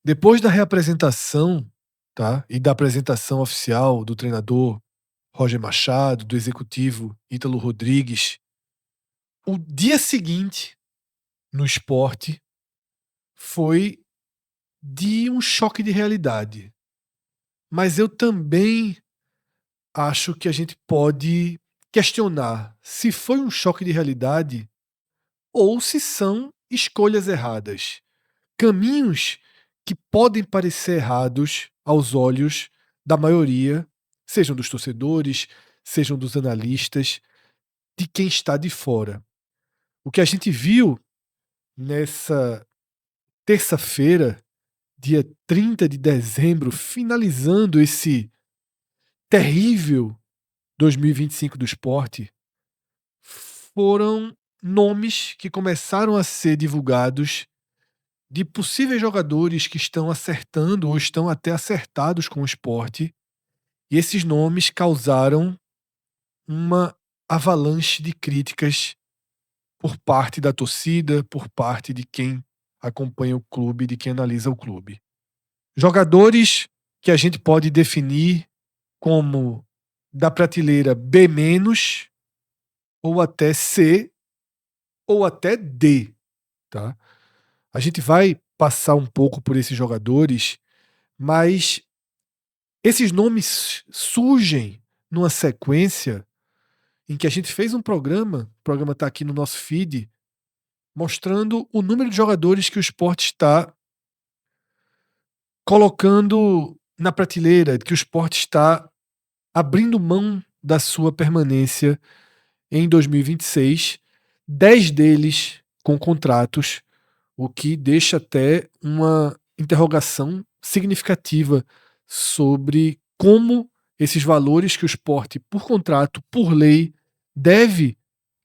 Depois da reapresentação, tá, e da apresentação oficial do treinador Roger Machado, do executivo Ítalo Rodrigues, o dia seguinte no esporte foi de um choque de realidade. Mas eu também acho que a gente pode questionar se foi um choque de realidade ou se são escolhas erradas. Caminhos que podem parecer errados aos olhos da maioria, sejam dos torcedores, sejam dos analistas, de quem está de fora. O que a gente viu nessa terça-feira, dia 30 de dezembro, finalizando esse terrível 2025 do esporte, foram nomes que começaram a ser divulgados de possíveis jogadores que estão acertando ou estão até acertados com o esporte, e esses nomes causaram uma avalanche de críticas por parte da torcida, por parte de quem acompanha o clube, de quem analisa o clube. Jogadores que a gente pode definir como da prateleira B-, ou até C, ou até D, tá? A gente vai passar um pouco por esses jogadores, mas esses nomes surgem numa sequência em que a gente fez um programa, o programa está aqui no nosso feed, mostrando o número de jogadores que o esporte está colocando na prateleira, que o esporte está abrindo mão da sua permanência em 2026, 10 deles com contratos, o que deixa até uma interrogação significativa sobre como esses valores que o esporte, por contrato, por lei, deve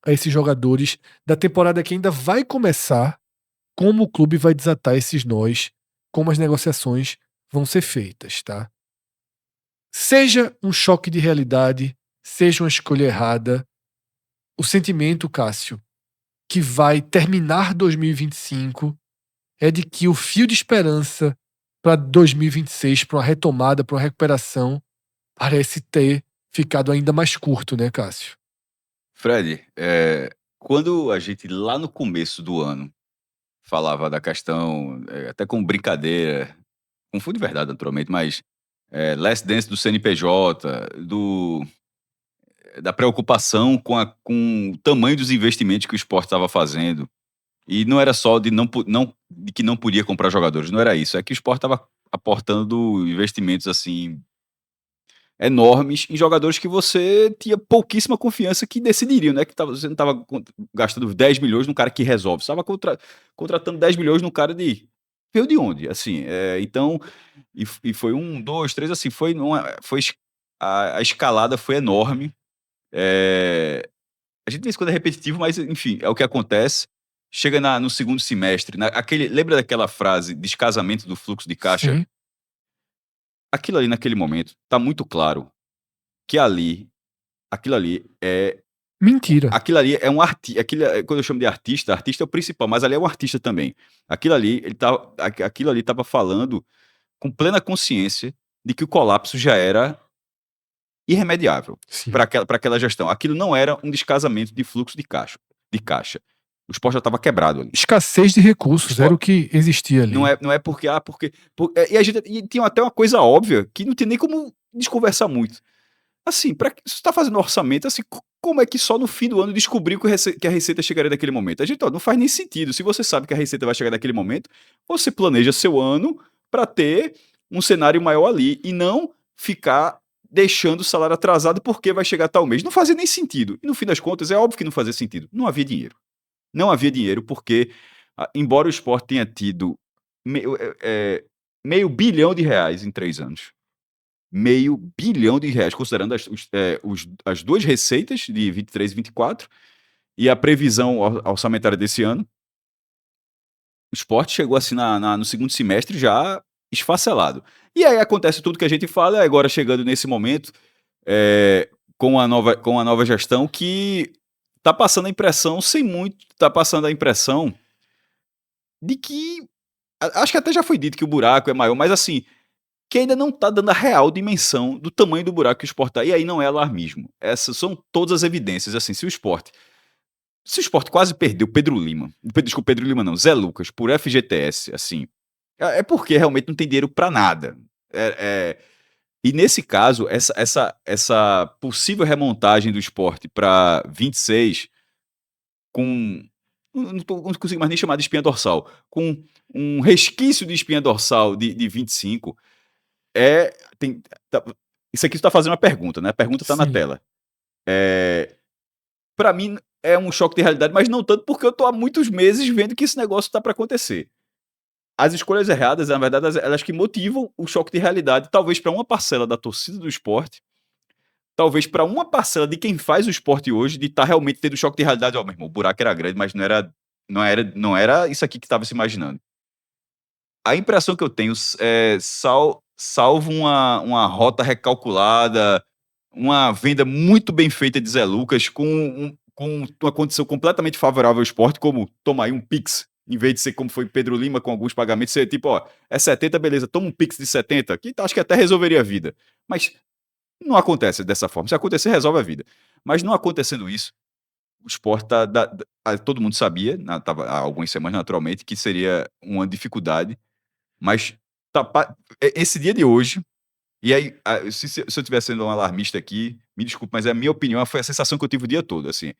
a esses jogadores da temporada que ainda vai começar, como o clube vai desatar esses nós, como as negociações vão ser feitas, tá? Seja um choque de realidade, seja uma escolha errada, o sentimento, Cássio, que vai terminar 2025 é de que o fio de esperança para 2026, para uma retomada, para uma recuperação, parece ter ficado ainda mais curto, né, Cássio? Fred, quando a gente lá no começo do ano falava da questão, até com brincadeira, com fundo de verdade naturalmente, mas Last Dance do CNPJ, da preocupação com o tamanho dos investimentos que o esporte estava fazendo, e não era só de que não podia comprar jogadores, não era isso, é que o esporte estava aportando investimentos assim enormes em jogadores que você tinha pouquíssima confiança que decidiriam, né? Você não estava gastando 10 milhões num cara que resolve, você estava contratando 10 milhões num cara de. Veio de onde? Assim, então. E foi um, dois, três, assim, a escalada foi enorme. A gente vê isso quando é repetitivo, mas enfim, é o que acontece. Chega no segundo semestre, lembra daquela frase, descasamento do fluxo de caixa? Sim. Aquilo ali naquele momento, tá muito claro que aquilo ali é Mentira. aquilo ali é um artista. Quando eu chamo de artista, artista é o principal, mas ali é um artista também. Aquilo ali estava falando com plena consciência de que o colapso já era irremediável Sim. para aquela gestão. Aquilo não era um descasamento de fluxo de caixa. O esporte já estava quebrado ali. Escassez de O recursos era o esporte, que existia não ali. é, não é porque, e tinha até uma coisa óbvia que não tem nem como desconversar muito. Assim, se você tá fazendo orçamento, assim, como é que só no fim do ano descobriu que a receita chegaria naquele momento? A gente, ó, não faz nem sentido. Se você sabe que a receita vai chegar naquele momento, você planeja seu ano para ter um cenário maior ali e não ficar deixando o salário atrasado porque vai chegar tal mês. Não fazia nem sentido. E no fim das contas, é óbvio que não fazia sentido. Não havia dinheiro. Não havia dinheiro porque, embora o esporte tenha tido meio bilhão de reais em 3 anos, meio bilhão de reais, considerando as duas receitas de 23 e 24 e a previsão orçamentária desse ano. O esporte chegou assim no segundo semestre já esfacelado. E aí acontece tudo que a gente fala, agora chegando nesse momento, com a nova gestão, que tá passando a impressão, sem muito, tá passando a impressão de que Acho que até já foi dito que o buraco é maior, mas assim, que ainda não tá dando a real dimensão do tamanho do buraco que o Sport tá. E aí não é alarmismo. Essas são todas as evidências. Assim, se o Sport quase perdeu Pedro Lima, desculpa, Pedro Lima não, Zé Lucas, por FGTS, assim, é porque realmente não tem dinheiro pra nada. E nesse caso, essa possível remontagem do Sport para 26, com. Não consigo mais nem chamar de espinha dorsal. Com um resquício de espinha dorsal de 25, é. Isso aqui tu tá fazendo uma pergunta, né? A pergunta tá na Sim, tela. Para mim é um choque de realidade, mas não tanto porque eu tô há muitos meses vendo que esse negócio tá para acontecer. As escolhas erradas, na verdade, elas que motivam o choque de realidade, talvez para uma parcela da torcida do esporte, talvez para uma parcela de quem faz o esporte hoje, de estar realmente tendo choque de realidade. Ó, meu irmão, o buraco era grande, mas não era isso aqui que estava se imaginando. A impressão que eu tenho é, salvo uma rota recalculada, uma venda muito bem feita de Zé Lucas, com uma condição completamente favorável ao esporte, como tomar aí um Pix, em vez de ser como foi Pedro Lima, com alguns pagamentos, ser tipo, ó, é 70, beleza, toma um Pix de 70, que acho que até resolveria a vida. Mas não acontece dessa forma. Se acontecer, resolve a vida. Mas não acontecendo isso, o esporte todo mundo sabia, tava há algumas semanas naturalmente, que seria uma dificuldade, mas esse dia de hoje, e aí, se eu estiver sendo um alarmista aqui, me desculpe, mas a minha opinião foi a sensação que eu tive o dia todo, assim,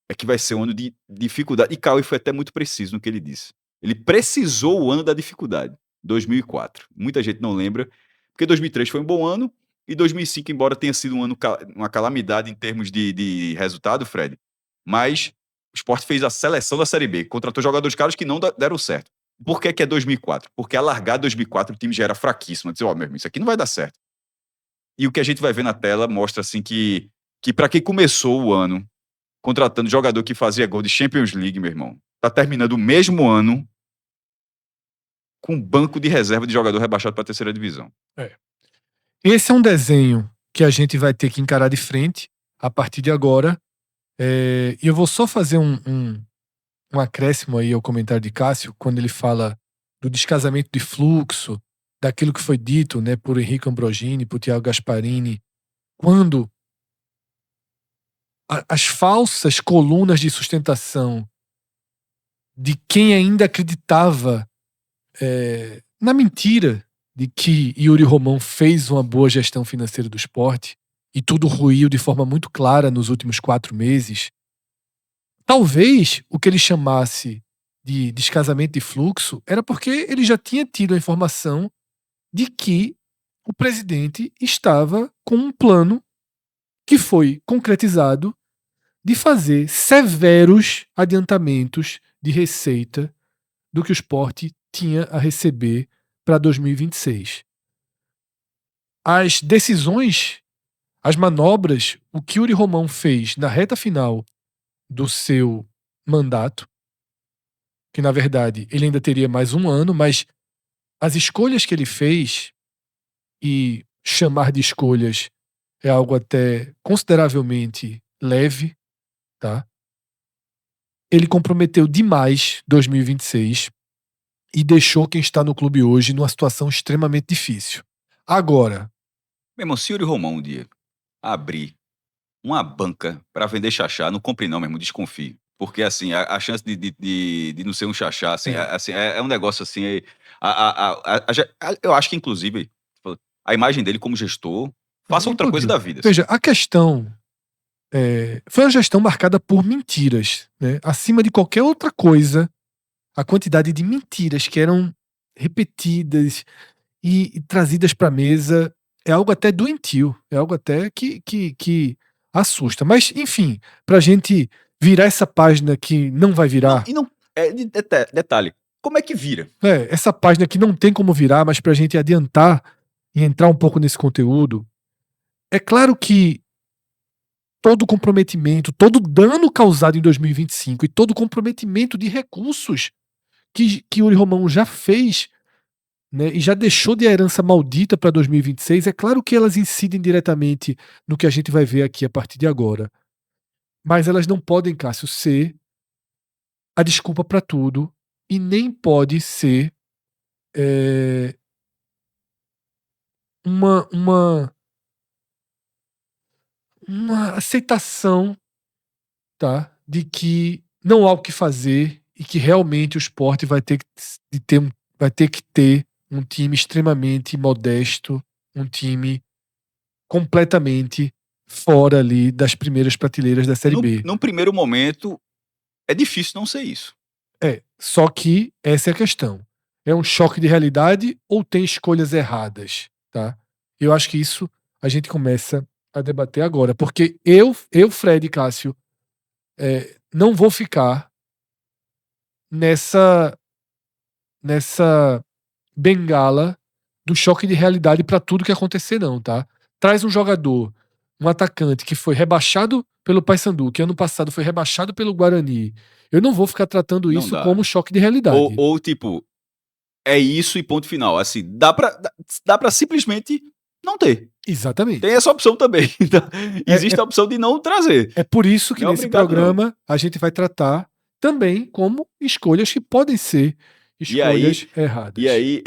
é que vai ser um ano de dificuldade. E Cauê foi até muito preciso no que ele disse. Ele precisou o ano da dificuldade, 2004. Muita gente não lembra, porque 2003 foi um bom ano, e 2005, embora tenha sido um ano, uma calamidade em termos de resultado, Fred, mas o Sport fez a seleção da Série B, contratou jogadores caros que não deram certo. Por que é 2004? Porque a largar 2004 o time já era fraquíssimo. Disse, ó, meu irmão, isso aqui não vai dar certo. E o que a gente vai ver na tela mostra assim que para quem começou o ano contratando jogador que fazia gol de Champions League, meu irmão, tá terminando o mesmo ano com banco de reserva de jogador rebaixado para a terceira divisão. é. Esse é um desenho que a gente vai ter que encarar de frente a partir de agora. E eu vou só fazer um acréscimo aí ao comentário de Cássio, quando ele fala do descasamento de fluxo, daquilo que foi dito, né, por Henrique Ambrogini, por Thiago Gasparini, quando as falsas colunas de sustentação de quem ainda acreditava na mentira de que Yuri Romão fez uma boa gestão financeira do esporte, e tudo ruiu de forma muito clara nos últimos 4 meses. Talvez o que ele chamasse de descasamento de fluxo era porque ele já tinha tido a informação de que o presidente estava com um plano que foi concretizado de fazer severos adiantamentos de receita do que o esporte tinha a receber para 2026. As decisões, as manobras, o que Yuri Romão fez na reta final do seu mandato, que na verdade ele ainda teria mais um ano, mas as escolhas que ele fez, e chamar de escolhas é algo até consideravelmente leve, tá? Ele comprometeu demais 2026 e deixou quem está no clube hoje numa situação extremamente difícil. Agora, Meu irmão, se Yuri Romão um dia abrir uma banca para vender chachá, não compre não, meu irmão, desconfie. Porque, assim, a chance de não ser um chachá, assim, é, é um negócio assim. Eu acho que, inclusive, a imagem dele como gestor, não faça outra coisa implodiu. da vida. Assim. Veja, a questão foi uma gestão marcada por mentiras, né? Acima de qualquer outra coisa, a quantidade de mentiras que eram repetidas e trazidas para a mesa é algo até doentio, é algo até que assusta. Mas, enfim, para a gente virar essa página que não vai Não, virar, e não. Detalhe, como é que vira? essa página que não tem como virar, mas para a gente adiantar e entrar um pouco nesse conteúdo, é claro que todo o comprometimento, todo o dano causado em 2025 e todo o comprometimento de recursos que Yuri Romão já fez, né, e já deixou de herança maldita para 2026, é claro que elas incidem diretamente no que a gente vai ver aqui a partir de agora. Mas elas não podem, Cássio, ser a desculpa para tudo, e nem pode ser uma aceitação, tá, de que não há o que fazer e que realmente o Sport vai ter que ter um time extremamente modesto, um time completamente fora ali das primeiras prateleiras da Série B. Num primeiro momento, é difícil não ser isso. Só que essa é a questão. É um choque de realidade ou tem escolhas erradas, tá? Eu acho que isso a gente começa a debater agora, porque Fred e Cássio, não vou ficar nessa bengala do choque de realidade para tudo que acontecer não, tá? Traz um jogador, um atacante que foi rebaixado pelo Paysandu, que ano passado foi rebaixado pelo Guarani. Eu não vou ficar tratando Não isso dá. como choque de realidade. Ou tipo, é isso e ponto final. Assim, dá pra simplesmente não ter. Exatamente. Tem essa opção também. Então, existe a opção de não trazer. É por isso que Não é nesse obrigado, programa não. a gente vai tratar também como escolhas que podem ser escolhas erradas. E aí,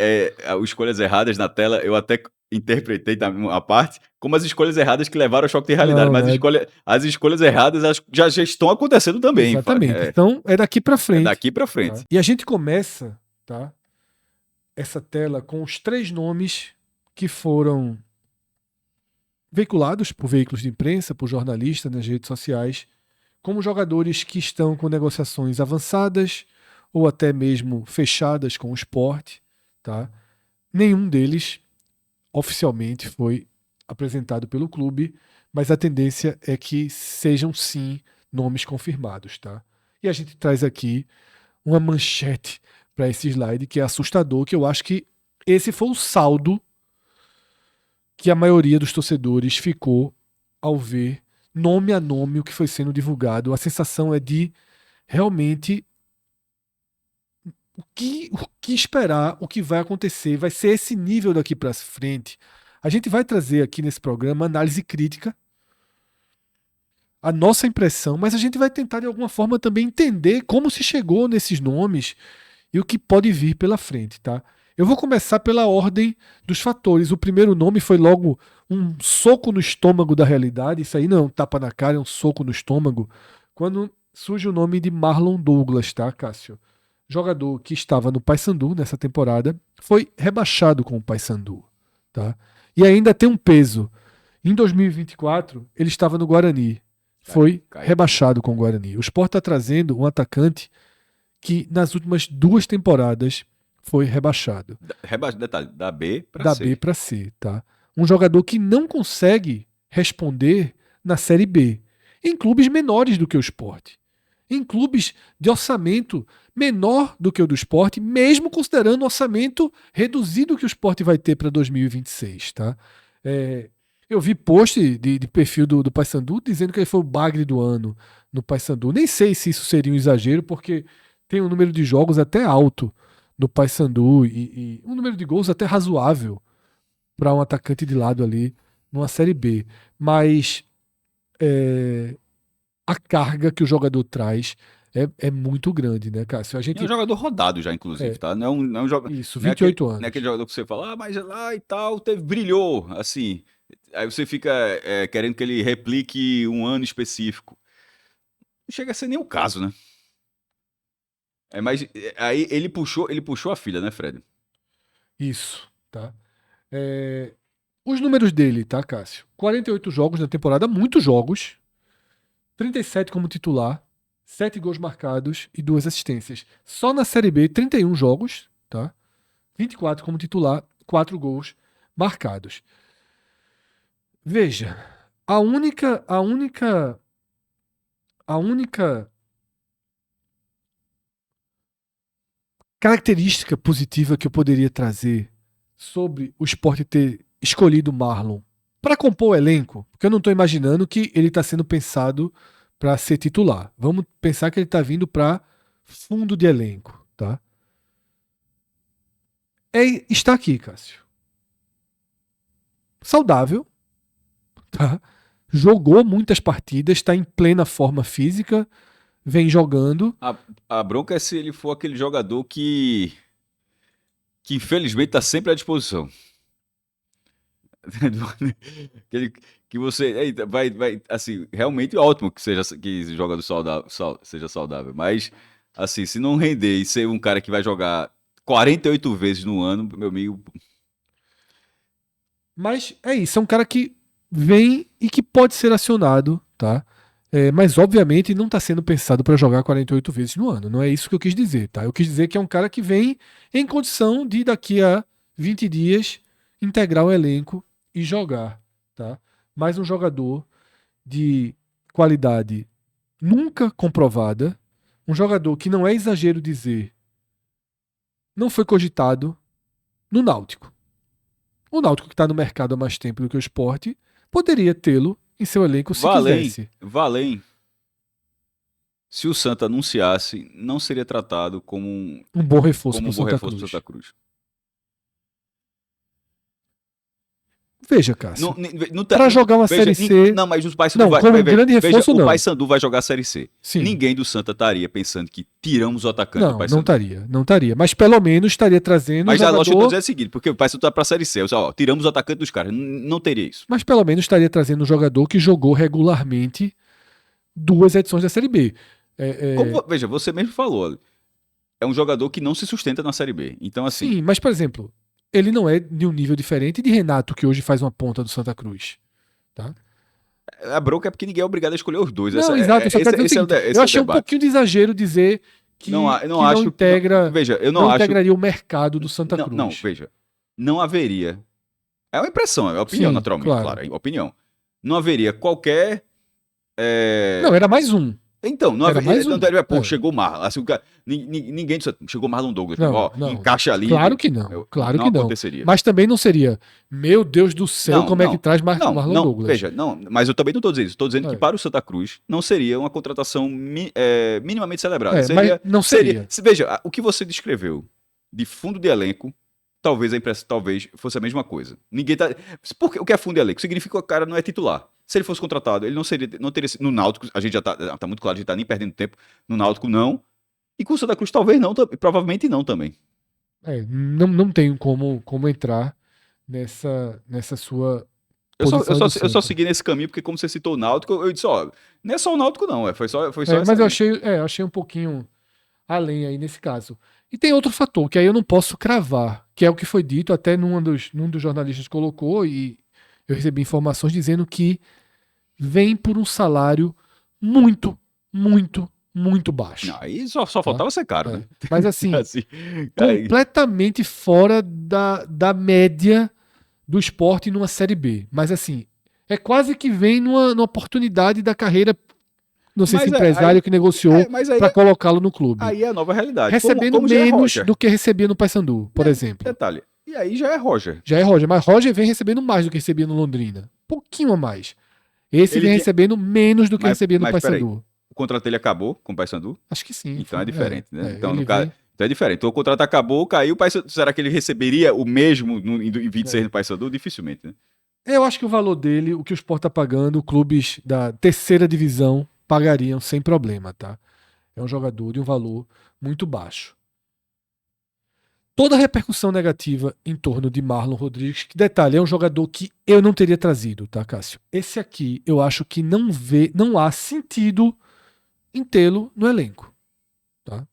as escolhas erradas na tela, eu até interpretei a parte como as escolhas erradas que levaram ao choque de realidade. Não, Mas né? as escolhas erradas elas já estão acontecendo também. Exatamente. Então é daqui para É frente. daqui pra frente. Tá? E a gente começa, tá, essa tela com os 3 nomes que foram veiculados por veículos de imprensa, por jornalistas nas redes sociais, como jogadores que estão com negociações avançadas ou até mesmo fechadas com o Sport, tá? Nenhum deles oficialmente foi apresentado pelo clube, mas a tendência é que sejam sim nomes confirmados, tá? E a gente traz aqui uma manchete para esse slide que é assustador, que eu acho que esse foi o saldo que a maioria dos torcedores ficou ao ver nome a nome o que foi sendo divulgado. A sensação é de realmente o que esperar, o que vai acontecer, vai ser esse nível daqui para frente. A gente vai trazer aqui nesse programa análise crítica, a nossa impressão, mas a gente vai tentar de alguma forma também entender como se chegou nesses nomes e o que pode vir pela frente, tá? Eu vou começar pela ordem dos fatores. O primeiro nome foi logo um soco no estômago da realidade. Isso aí não é um tapa na cara, é um soco no estômago. Quando surge o nome de Marlon Douglas, tá, Cássio? Jogador que estava no Paysandu nessa temporada, foi rebaixado com o Paysandu, tá? E ainda tem um peso. Em 2024, ele estava no Guarani. Foi rebaixado com o Guarani. O Sport está trazendo um atacante que nas últimas 2 temporadas foi rebaixado. Detalhe, da B para da C. B para C, tá? Um jogador que não consegue responder na Série B, em clubes menores do que o Sport, em clubes de orçamento menor do que o do Sport, mesmo considerando o orçamento reduzido que o Sport vai ter para 2026, tá? Eu vi post de perfil do Paysandu dizendo que ele foi o bagre do ano no Paysandu. Nem sei se isso seria um exagero, porque tem um número de jogos até alto no Paysandu e um número de gols até razoável para um atacante de lado ali numa Série B. Mas a carga que o jogador traz é muito grande, né, Cássio? É um jogador rodado já, inclusive, tá? Não é um jogador. Isso, 28 anos. Não é aquele jogador que você fala, mas lá e tal, brilhou, assim. Aí você fica querendo que ele replique um ano específico. Não chega a ser nem o caso, né? Mas aí ele puxou a filha, né, Fred? Isso, tá? Os números dele, tá, Cássio? 48 jogos na temporada, muitos jogos. 37 como titular, 7 gols marcados e 2 assistências. Só na Série B, 31 jogos, tá? 24 como titular, 4 gols marcados. Veja, a única característica positiva que eu poderia trazer sobre o Sport ter escolhido o Marlon para compor o elenco, porque eu não estou imaginando que ele está sendo pensado para ser titular. Vamos pensar que ele está vindo para fundo de elenco, tá? Está aqui, Cássio. Saudável, tá? Jogou muitas partidas, está em plena forma física, vem jogando. A bronca é se ele for aquele jogador que que infelizmente está sempre à disposição. que, que você eita, vai assim, realmente ótimo que jogador seja saudável, mas assim, se não render e ser um cara que vai jogar 48 vezes no ano, meu amigo, Mas é isso, é um cara que vem e que pode ser acionado, tá? Mas obviamente não está sendo pensado para jogar 48 vezes no ano. Não é isso que eu quis dizer, tá? Eu quis dizer que é um cara que vem em condição de daqui a 20 dias integrar o elenco e jogar, tá? Mais um jogador de qualidade nunca comprovada, um jogador que não é exagero dizer, não foi cogitado no Náutico. O Náutico, que está no mercado há mais tempo do que o Sport, poderia tê-lo em seu elenco se quisesse. Valem. Se o Santa anunciasse, não seria tratado como um bom reforço para o Santa Santa Cruz. Veja, Cássio. Para jogar uma Série C... Não, mas o Paysandu vai... como grande reforço, não. O Paysandu vai jogar a Série C. Sim. Ninguém do Santa estaria pensando que tiramos o atacante do Paysandu. Não estaria. Mas pelo menos estaria trazendo mas a lógica que eu tô dizendo é a seguinte, porque o Paysandu tá pra Série C. Tiramos o atacante dos caras. Não teria isso. Mas pelo menos estaria trazendo um jogador que jogou regularmente 2 edições da Série B. Veja, você mesmo falou. É um jogador que não se sustenta na Série B. Então, assim... Sim, mas, por exemplo, ele não é de um nível diferente de Renato, que hoje faz uma ponta do Santa Cruz. Tá? A bronca é porque ninguém é obrigado a escolher os dois. Exato, eu só quero dizer o seguinte, eu achei um pouquinho de exagero dizer que não integra, eu não integraria o mercado do Santa Cruz. Não, veja, não haveria... É uma impressão, é uma opinião, naturalmente, claro, é opinião. Não haveria qualquer... Não, era mais um. Então, não haveria... Chegou Marlon. Assim, ninguém disse, chegou Marlon Douglas. Não. Encaixa ali. Claro que não. Claro que não. Aconteceria. Mas também não seria, meu Deus do céu, como é que traz Marlon Douglas? Veja, mas eu também não estou dizendo isso. Estou dizendo que para o Santa Cruz não seria uma contratação minimamente celebrada. Mas não seria. Veja, o que você descreveu de fundo de elenco, talvez fosse a mesma coisa. Ninguém tá... Porque o que é fundo de elenco? Significa que o cara não é titular. Se ele fosse contratado, ele não teria sido. No Náutico, a gente já tá muito claro, a gente tá nem perdendo tempo. No Náutico, não. E com o Santa Cruz, talvez não, provavelmente não também. Não tenho como entrar nessa sua. Eu só segui nesse caminho, porque como você citou o Náutico, eu disse, não é só o Náutico, não. Foi só mas eu achei um pouquinho além aí nesse caso. E tem outro fator, que aí eu não posso cravar, que é o que foi dito, até num dos jornalistas colocou, e eu recebi informações dizendo que vem por um salário muito, muito, muito baixo. Não, aí só faltava ser caro, né? Mas assim, completamente fora da média do esporte numa Série B. Mas assim, é quase que vem numa oportunidade da carreira, não sei se empresário que negociou para colocá-lo no clube. Aí é a nova realidade. Recebendo menos do que recebia no Paysandu, por exemplo. Detalhe. E aí já é Roger. Mas Roger vem recebendo mais do que recebia no Londrina. Pouquinho a mais. Ele vem recebendo menos do que recebia no Paysandu. O contrato dele acabou com o Paysandu? Acho que sim. Então é diferente, né? Então, no caso, então é diferente. Então o contrato acabou, caiu, o Paysandu, será que ele receberia o mesmo em 26 no Paysandu? Dificilmente, né? Eu acho que o valor dele, o que o Sport está pagando, clubes da terceira divisão pagariam sem problema, tá? É um jogador de um valor muito baixo. Toda a repercussão negativa em torno de Marlon Rodrigues, que detalhe, é um jogador que eu não teria trazido, tá, Cássio? Esse aqui, eu acho que não há sentido em tê-lo no elenco, tá?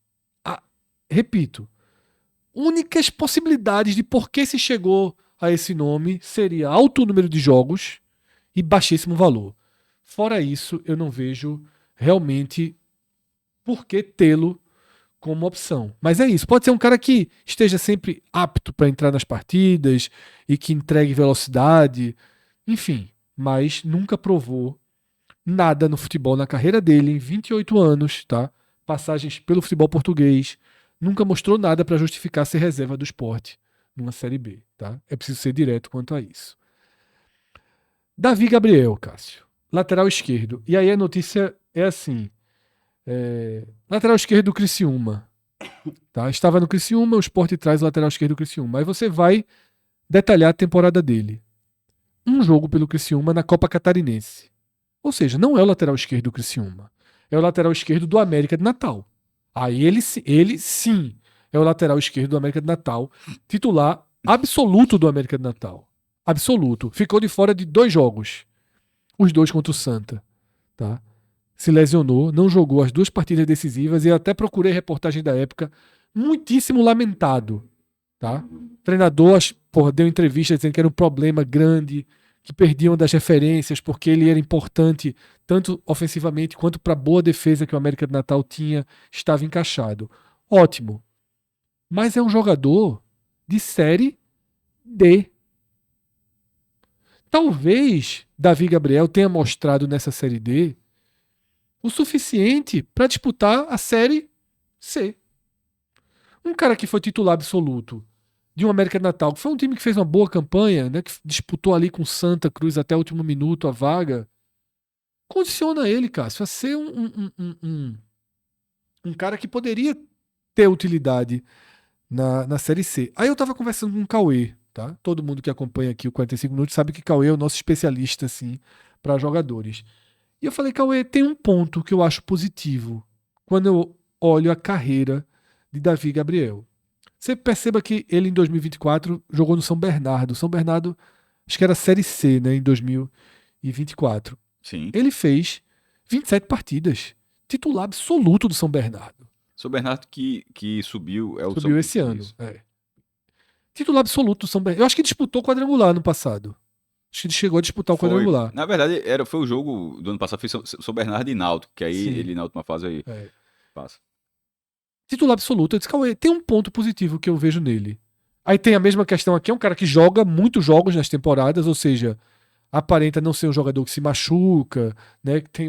Repito, únicas possibilidades de por que se chegou a esse nome seria alto número de jogos e baixíssimo valor. Fora isso, eu não vejo realmente por que tê-lo como opção. Mas é isso. Pode ser um cara que esteja sempre apto para entrar nas partidas e que entregue velocidade, enfim, mas nunca provou nada no futebol na carreira dele em 28 anos, tá? Passagens pelo futebol português, nunca mostrou nada para justificar ser reserva do Sport numa Série B, tá? É preciso ser direto quanto a isso. Davi Gabriel, Cássio, lateral esquerdo. E aí a notícia é assim: lateral esquerdo do Criciúma. Tá? Estava no Criciúma, o Sport traz o lateral esquerdo do Criciúma. Aí você vai detalhar a temporada dele. Um jogo pelo Criciúma na Copa Catarinense. Ou seja, não é o lateral esquerdo do Criciúma. É o lateral esquerdo do América de Natal. Aí ele sim é o lateral esquerdo do América de Natal, titular absoluto do América de Natal. Absoluto. Ficou de fora de 2 jogos. Os 2 contra o Santa. Tá? Se lesionou, não jogou as 2 partidas decisivas e até procurei reportagem da época. Muitíssimo lamentado. Tá? O treinador deu entrevista dizendo que era um problema grande, que perdiam das referências porque ele era importante tanto ofensivamente quanto para a boa defesa que o América de Natal tinha, estava encaixado. Ótimo. Mas é um jogador de série D. Talvez Davi Gabriel tenha mostrado nessa série D o suficiente para disputar a série C. Um cara que foi titular absoluto de um América de Natal, que foi um time que fez uma boa campanha, né, que disputou ali com Santa Cruz até o último minuto a vaga, condiciona ele, Cássio, a ser um cara que poderia ter utilidade na Série C. Aí eu tava conversando com o Cauê, tá? Todo mundo que acompanha aqui o 45 Minutos sabe que Cauê é o nosso especialista, assim, para jogadores. E eu falei, Cauê, tem um ponto que eu acho positivo quando eu olho a carreira de Davi Gabriel. Você perceba que ele, em 2024, jogou no São Bernardo. São Bernardo, acho que era Série C, né, em 2024. Sim. Ele fez 27 partidas. Titular absoluto do São Bernardo. São Bernardo que subiu. Subiu esse ano. Titular absoluto do São Bernardo. Eu acho que disputou o quadrangular no passado. Acho que ele chegou a disputar o quadrangular. Na verdade, foi o jogo do ano passado, foi São Bernardo e Náutico, que aí ele na última fase aí passa. Titular absoluto. Eu disse, Cauê, tem um ponto positivo que eu vejo nele. Aí tem a mesma questão aqui, é um cara que joga muitos jogos nas temporadas, ou seja, aparenta não ser um jogador que se machuca, né, que tem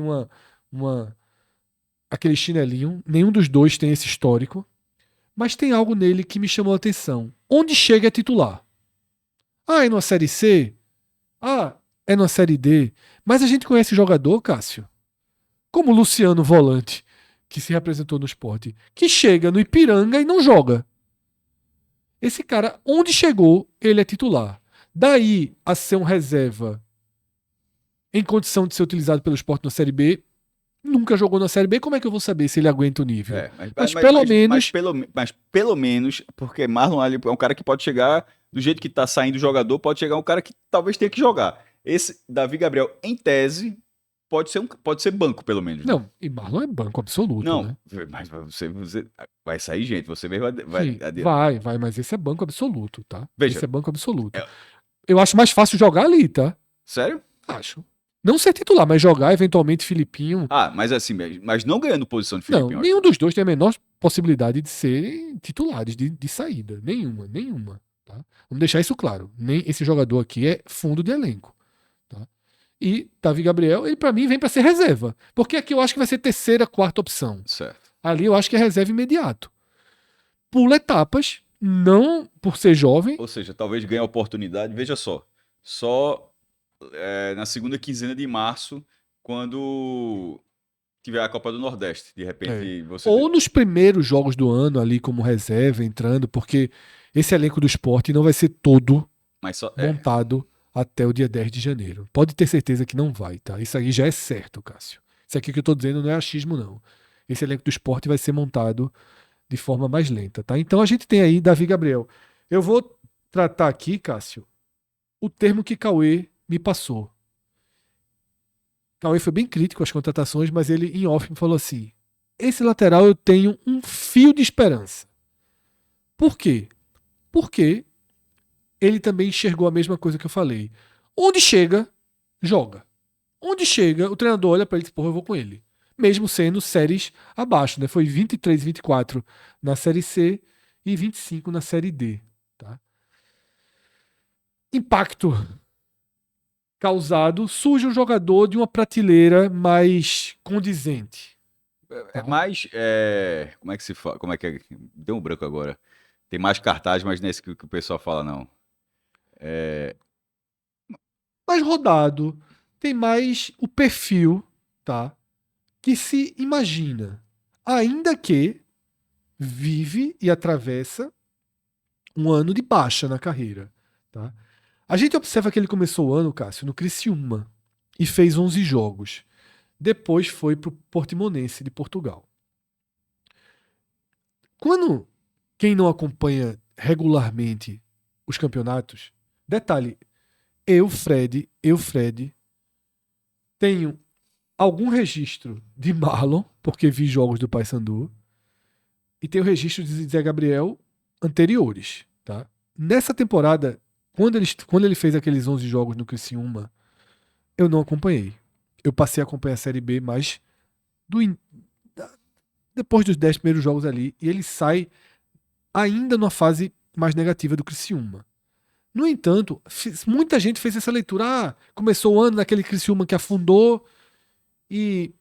aquele chinelinho. Nenhum dos dois tem esse histórico. Mas tem algo nele que me chamou a atenção. Onde chega é titular. É numa Série C? É numa Série D? Mas a gente conhece jogador, Cássio, como o Luciano Volante, que se representou no esporte, que chega no Ipiranga e não joga. Esse cara, onde chegou, ele é titular. Daí a ser um reserva em condição de ser utilizado pelo esporte na Série B, nunca jogou na Série B, como é que eu vou saber se ele aguenta o nível? Mas pelo menos, porque Marlon ali é um cara que pode chegar, do jeito que tá saindo o jogador, pode chegar um cara que talvez tenha que jogar. Esse Davi Gabriel, em tese, pode ser banco, pelo menos. Não, e Marlon é banco absoluto, não, né? Mas você vai sair gente, você mesmo vai, mas esse é banco absoluto, tá? Veja, esse é banco absoluto. Eu acho mais fácil jogar ali, tá? Sério? Acho. Não ser titular, mas jogar eventualmente Filipinho. Mas assim, mas não ganhando posição de Filipinho. Não, nenhum dos dois tem a menor possibilidade de serem titulares de saída. Nenhuma. Tá? Vamos deixar isso claro. Nem esse jogador aqui é fundo de elenco. Tá? E Davi Gabriel, ele pra mim vem pra ser reserva. Porque aqui eu acho que vai ser terceira, quarta opção. Certo. Ali eu acho que é reserva imediato. Pula etapas, não por ser jovem. Ou seja, talvez ganhe a oportunidade. Veja só na segunda quinzena de março, quando tiver a Copa do Nordeste, de repente você... Ou nos primeiros jogos do ano ali como reserva, entrando, porque esse elenco do esporte não vai ser todo montado até o dia 10 de janeiro. Pode ter certeza que não vai, tá? Isso aí já é certo, Cássio. Isso aqui que eu tô dizendo não é achismo, não. Esse elenco do esporte vai ser montado de forma mais lenta, tá? Então a gente tem aí Davi Gabriel. Eu vou tratar aqui, Cássio, o termo que Cauê me passou. Cauê foi bem crítico às contratações, mas ele em off me falou assim: esse lateral eu tenho um fio de esperança. Por quê? Porque ele também enxergou a mesma coisa que eu falei. Onde chega, joga. Onde chega, o treinador olha para ele e diz, porra, eu vou com ele. Mesmo sendo séries abaixo, né? Foi 23, 24 na Série C e 25 na Série D. Tá? Impacto causado, surge um jogador de uma prateleira mais condizente. Mais, como é que se fala? Como é que é? Deu um branco agora. Tem mais cartaz, mas não é isso que o pessoal fala, não. Mais rodado, tem mais o perfil, tá? Que se imagina, ainda que vive e atravessa um ano de baixa na carreira, tá? A gente observa que ele começou o ano, Cássio, no Criciúma e fez 11 jogos. Depois foi pro Portimonense de Portugal. Quando quem não acompanha regularmente os campeonatos, detalhe, Fred, tenho algum registro de Marlon, porque vi jogos do Paysandu, e tenho registro de Zé Gabriel anteriores, tá? Nessa temporada, quando ele fez aqueles 11 jogos no Criciúma, eu não acompanhei. Eu passei a acompanhar a Série B, mas depois dos 10 primeiros jogos ali, e ele sai ainda numa fase mais negativa do Criciúma. No entanto, muita gente fez essa leitura. Começou o ano naquele Criciúma que afundou e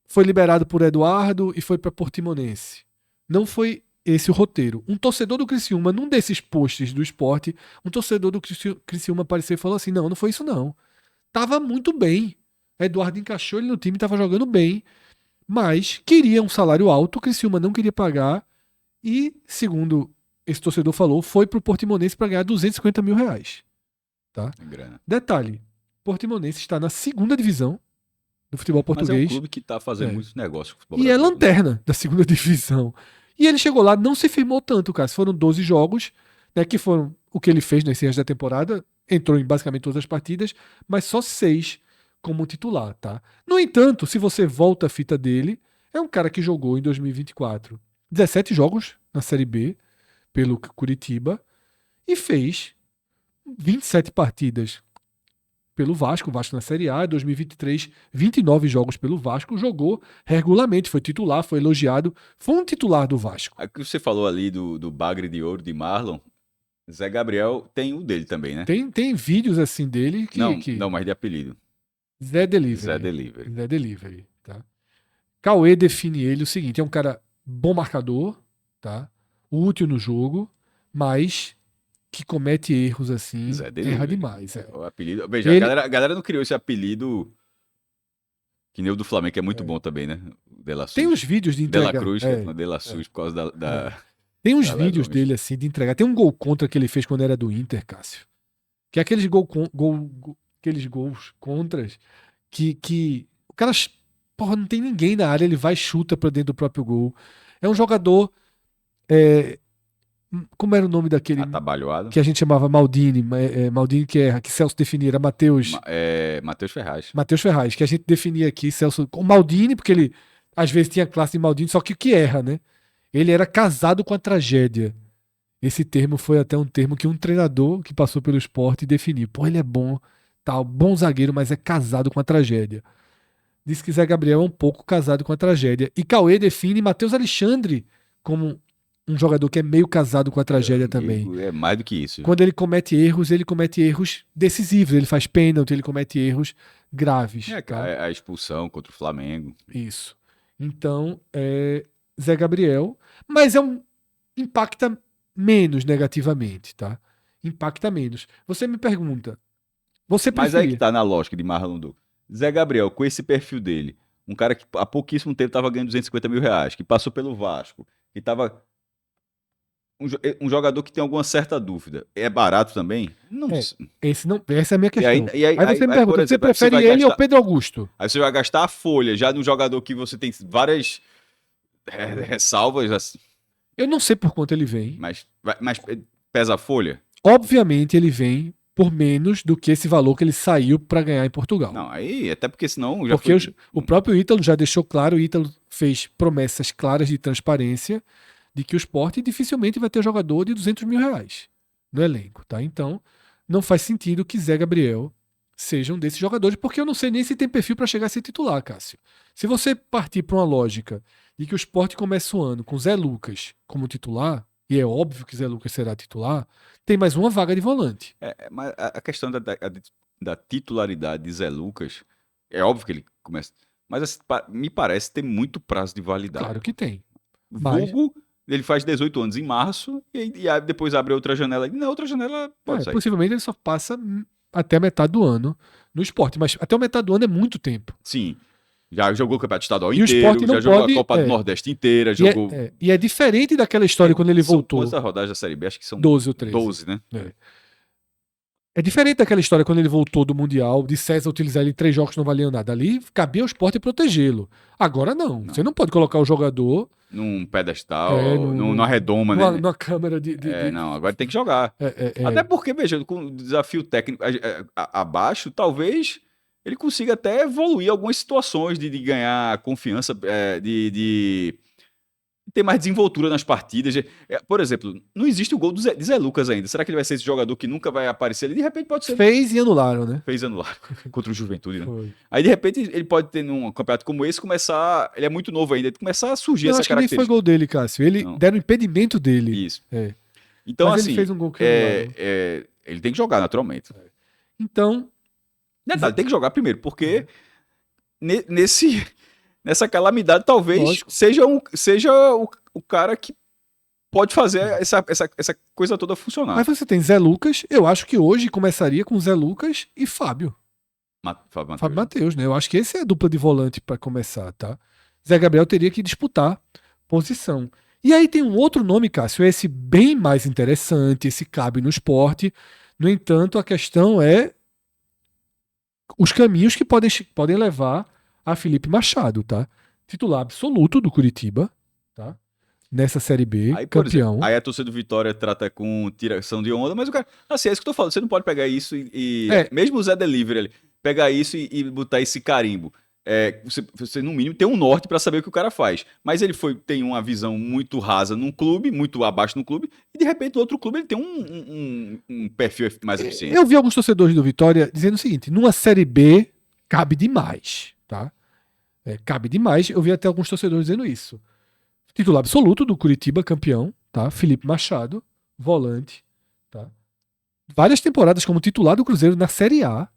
foi liberado por Eduardo e foi para Portimonense. Não foi esse o roteiro. Um torcedor do Criciúma, num desses posts do esporte, um torcedor do Criciúma apareceu e falou assim, não foi isso não. Tava muito bem. Eduardo encaixou ele no time, tava jogando bem, mas queria um salário alto, o Criciúma não queria pagar e, segundo esse torcedor falou, foi pro Portimonense para ganhar R$250 mil. Tá? Detalhe, Portimonense está na segunda divisão do futebol português. Mas é um clube que está fazendo muitos negócios com o futebol e brasileiro. É lanterna da segunda divisão. E ele chegou lá, não se firmou tanto, cara. Foram 12 jogos, né, que foram o que ele fez nesse resto da temporada. Entrou em basicamente todas as partidas, mas só 6 como titular, tá? No entanto, se você volta a fita dele, é um cara que jogou em 2024 17 jogos na Série B pelo Curitiba e fez 27 partidas pelo Vasco, o Vasco na Série A, 2023, 29 jogos pelo Vasco, jogou regularmente, foi titular, foi elogiado, foi um titular do Vasco. O que você falou ali do Bagre de Ouro de Marlon, Zé Gabriel tem o dele também, né? Tem vídeos assim dele que... Não, mas de apelido. Zé Delivery, tá? Cauê define ele o seguinte, é um cara bom marcador, tá? Útil no jogo, mas que comete erros assim, erra demais. O apelido. Veja, a galera não criou esse apelido que nem o do Flamengo, que é muito bom também, né? De La Sus. Tem uns vídeos de entrega. De La Cruz, De La Sus, por causa da Tem uns vídeos dele assim de entregar. Tem um gol contra que ele fez quando era do Inter, Cássio. Que é aqueles aqueles gols contras que o cara, porra, não tem ninguém na área, ele vai e chuta pra dentro do próprio gol. É um jogador como era o nome daquele atabalhoado que a gente chamava Maldini, Maldini que Celso definia, era Matheus Ferraz. Matheus Ferraz, que a gente definia aqui, Celso, com Maldini, porque ele às vezes tinha classe de Maldini, só que o que erra, né? Ele era casado com a tragédia. Esse termo foi até um termo que um treinador que passou pelo esporte definiu. Pô, ele é bom, tal, bom zagueiro, mas é casado com a tragédia. Diz que Zé Gabriel é um pouco casado com a tragédia. E Cauê define Matheus Alexandre como um jogador que é meio casado com a tragédia também. É mais do que isso. Quando ele comete erros decisivos. Ele faz pênalti, ele comete erros graves. A expulsão contra o Flamengo. Isso. Então, Zé Gabriel. Mas impacta menos negativamente, tá? Impacta menos. Você me pergunta, você preferia... Mas aí que tá na lógica de Marlon Duque. Zé Gabriel, com esse perfil dele, um cara que há pouquíssimo tempo estava ganhando R$250 mil, que passou pelo Vasco, que estava... Um jogador que tem alguma certa dúvida. É barato também? Não. Essa é a minha questão. Aí você me pergunta, você prefere ele ou Pedro Augusto? Aí você vai gastar a folha já num jogador que você tem várias ressalvas. Assim. Eu não sei por quanto ele vem. Mas pesa a folha? Obviamente ele vem por menos do que esse valor que ele saiu para ganhar em Portugal. Não, aí até porque senão... Porque o próprio Ítalo já deixou claro, o Ítalo fez promessas claras de transparência de que o Sport dificilmente vai ter jogador de R$200 mil no elenco, tá? Então, não faz sentido que Zé Gabriel seja um desses jogadores, porque eu não sei nem se tem perfil para chegar a ser titular, Cássio. Se você partir para uma lógica de que o Sport começa o ano com Zé Lucas como titular, e é óbvio que Zé Lucas será titular, tem mais uma vaga de volante. Mas a questão da titularidade de Zé Lucas, é óbvio que ele começa... Mas me parece ter muito prazo de validade. Claro que tem. Vulgo... Ele faz 18 anos em março e depois abre outra janela. E na outra janela pode sair. Possivelmente ele só passa até a metade do ano no esporte. Mas até a metade do ano é muito tempo. Sim. Já jogou o Campeonato Estadual inteiro, já jogou a Copa do Nordeste inteira. E é diferente daquela história quando ele voltou. Quantas rodadas da Série B? Acho que são 12 ou 13. 12, né? É diferente daquela história quando ele voltou do Mundial, de César utilizar ele em 3 jogos que não valiam nada. Ali cabia ao Sport protegê-lo. Agora não. Não. Você não pode colocar o jogador Num pedestal, numa no, redoma, numa, né? numa câmera de. Não, agora tem que jogar. Até porque, veja, com o desafio técnico abaixo, talvez ele consiga até evoluir algumas situações de ganhar confiança, de ter mais desenvoltura nas partidas. Por exemplo, não existe o gol de Zé Lucas ainda. Será que ele vai ser esse jogador que nunca vai aparecer ali? De repente pode ser. Fez e anularam, né? Fez anular contra o Juventude, né? Foi. Aí, de repente, ele pode ter num campeonato como esse, começar. Ele é muito novo ainda, começar a surgir Eu essa acho que nem característica. foi gol dele, Cássio. Ele Não. deram impedimento dele. Isso. É. Então, Mas assim, ele fez um gol que anularam. ele tem que jogar naturalmente. Então, Detalhe, tem que jogar primeiro, porque nessa calamidade, talvez Lógico. seja o cara que pode fazer essa coisa toda funcionar. Mas você tem Zé Lucas. Eu acho que hoje começaria com Zé Lucas e Fábio. Fábio Matheus, né? Eu acho que esse é a dupla de volante para começar, tá? Zé Gabriel teria que disputar posição. E aí tem um outro nome, Cássio, esse bem mais interessante, esse cabe no esporte. No entanto, a questão é os caminhos que podem levar a Felipe Machado, tá? Titular absoluto do Curitiba, tá? Nessa Série B, Aí, por campeão. exemplo, aí a torcida do Vitória trata com tiração de onda, mas o cara. Assim, é isso que eu tô falando. Você não pode pegar isso mesmo o Zé Delivery ali, pegar isso e botar esse carimbo. Você, no mínimo, tem um norte para saber o que o cara faz. Mas ele tem uma visão muito rasa num clube, muito abaixo no clube, e de repente no outro clube ele tem um perfil mais eficiente. Eu vi alguns torcedores do Vitória dizendo o seguinte: numa Série B cabe demais, tá? Cabe demais. Eu vi até alguns torcedores dizendo isso. Titular absoluto do Curitiba, campeão, tá? Felipe Machado, volante, tá? Várias temporadas como titular do Cruzeiro na Série A,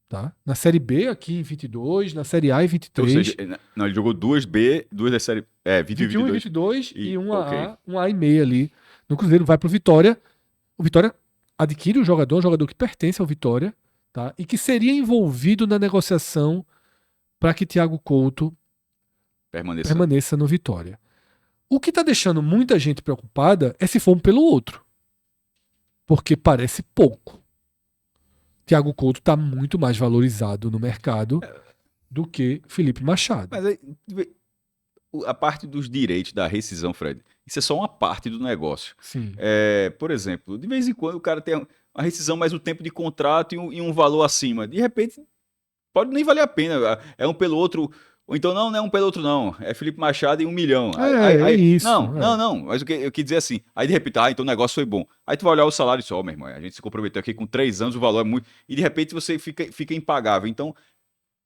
tá? Na Série B aqui em 22, na Série A em 23. Ou seja, ele jogou 2B, 2 da Série 21 e 22 e uma okay. um A e meia ali no Cruzeiro. Vai pro Vitória. O Vitória adquire um jogador que pertence ao Vitória, tá? E que seria envolvido na negociação para que Thiago Couto permaneça no Vitória. O que está deixando muita gente preocupada é se for um pelo outro. Porque parece pouco. Thiago Couto está muito mais valorizado no mercado do que Felipe Machado. Mas aí, a parte dos direitos da rescisão, Fred, isso é só uma parte do negócio. Sim. Por exemplo, de vez em quando o cara tem uma rescisão, mas o tempo de contrato e um valor acima. De repente, pode nem valer a pena. É um pelo outro. Ou então, não é um pelo outro, não. É Felipe Machado e 1 milhão. É isso. Não. Mas eu quis dizer assim. Aí, de repente, então o negócio foi bom. Aí tu vai olhar o salário e diz, meu irmão, a gente se comprometeu aqui com 3 anos, o valor é muito... E, de repente, você fica impagável. Então,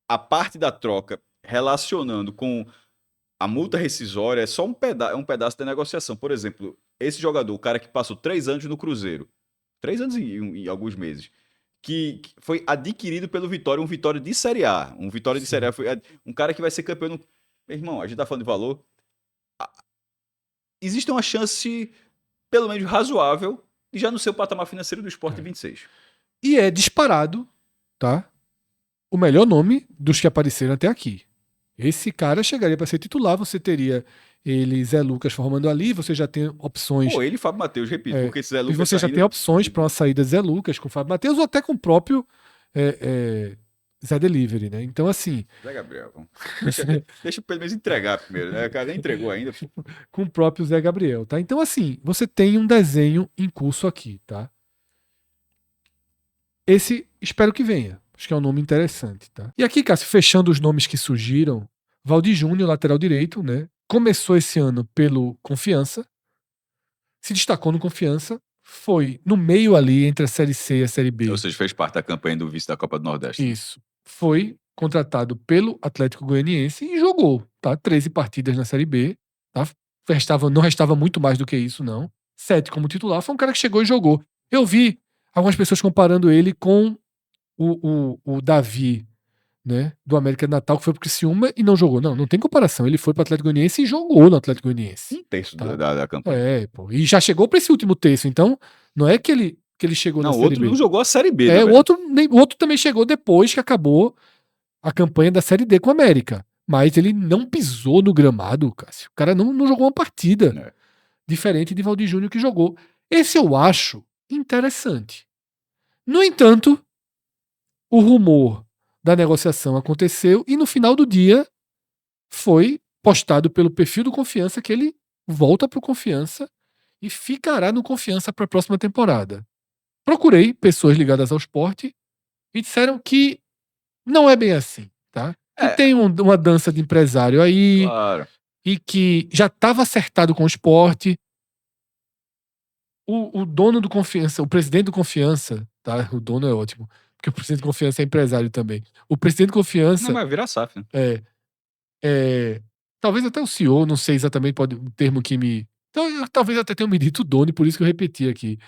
a parte da troca relacionando com a multa rescisória é só um pedaço da negociação. Por exemplo, esse jogador, o cara que passou 3 anos no Cruzeiro, 3 anos e alguns meses, que foi adquirido pelo Vitória, um Vitória de Série A. Um Vitória de Série A foi um cara que vai ser campeão. Meu irmão, a gente tá falando de valor. Existe uma chance, pelo menos razoável, de já no seu patamar financeiro do Sport 26. E é disparado, tá? O melhor nome dos que apareceram até aqui. Esse cara chegaria para ser titular, você teria ele, Zé Lucas, formando ali, você já tem opções. Pô, ele e Fábio Matheus, repito, porque esse Zé Lucas. E você já tem opções para uma saída Zé Lucas com Fábio Matheus ou até com o próprio Zé Delivery, né? Então, assim. Zé Gabriel, deixa pelo menos entregar primeiro, né? O cara nem entregou ainda. Com o próprio Zé Gabriel, tá? Então, assim, você tem um desenho em curso aqui, tá? Esse, espero que venha. Acho que é um nome interessante, tá? E aqui, Cássio, fechando os nomes que surgiram, Valdir Júnior, lateral direito, né? Começou esse ano pelo Confiança, se destacou no Confiança, foi no meio ali entre a Série C e a Série B. Ou seja, fez parte da campanha do vice da Copa do Nordeste. Isso. Foi contratado pelo Atlético Goianiense e jogou, tá? 13 partidas na Série B, tá? Não restava muito mais do que isso, não. 7 como titular, foi um cara que chegou e jogou. Eu vi algumas pessoas comparando ele com o Davi, né, do América de Natal, que foi pro Criciúma e não jogou. Não tem comparação. Ele foi pro Atlético Goianiense e jogou no Atlético Goianiense. 1/3 tá? da campanha. Pô. E já chegou para esse último terço. Então, não é que ele chegou na Série B. O outro não jogou a Série B. O outro também chegou depois que acabou a campanha da Série D com o América. Mas ele não pisou no gramado, Cássio. O cara não jogou uma partida. Diferente de Valdir Júnior que jogou. Esse eu acho interessante. No entanto, o rumor da negociação aconteceu e no final do dia foi postado pelo perfil do Confiança que ele volta para o Confiança e ficará no Confiança para a próxima temporada. Procurei pessoas ligadas ao esporte e disseram que não é bem assim, tá? Que É, tem uma dança de empresário aí claro. e que já estava acertado com o esporte. O dono do Confiança, o presidente do Confiança, tá? O dono é ótimo, porque o presidente do Confiança é empresário também. O presidente do Não, Confiança mas virar SAF, né? é, talvez até o CEO, não sei exatamente pode, o termo que me. Então, talvez até tenha me dito o dono, por isso que eu repeti aqui.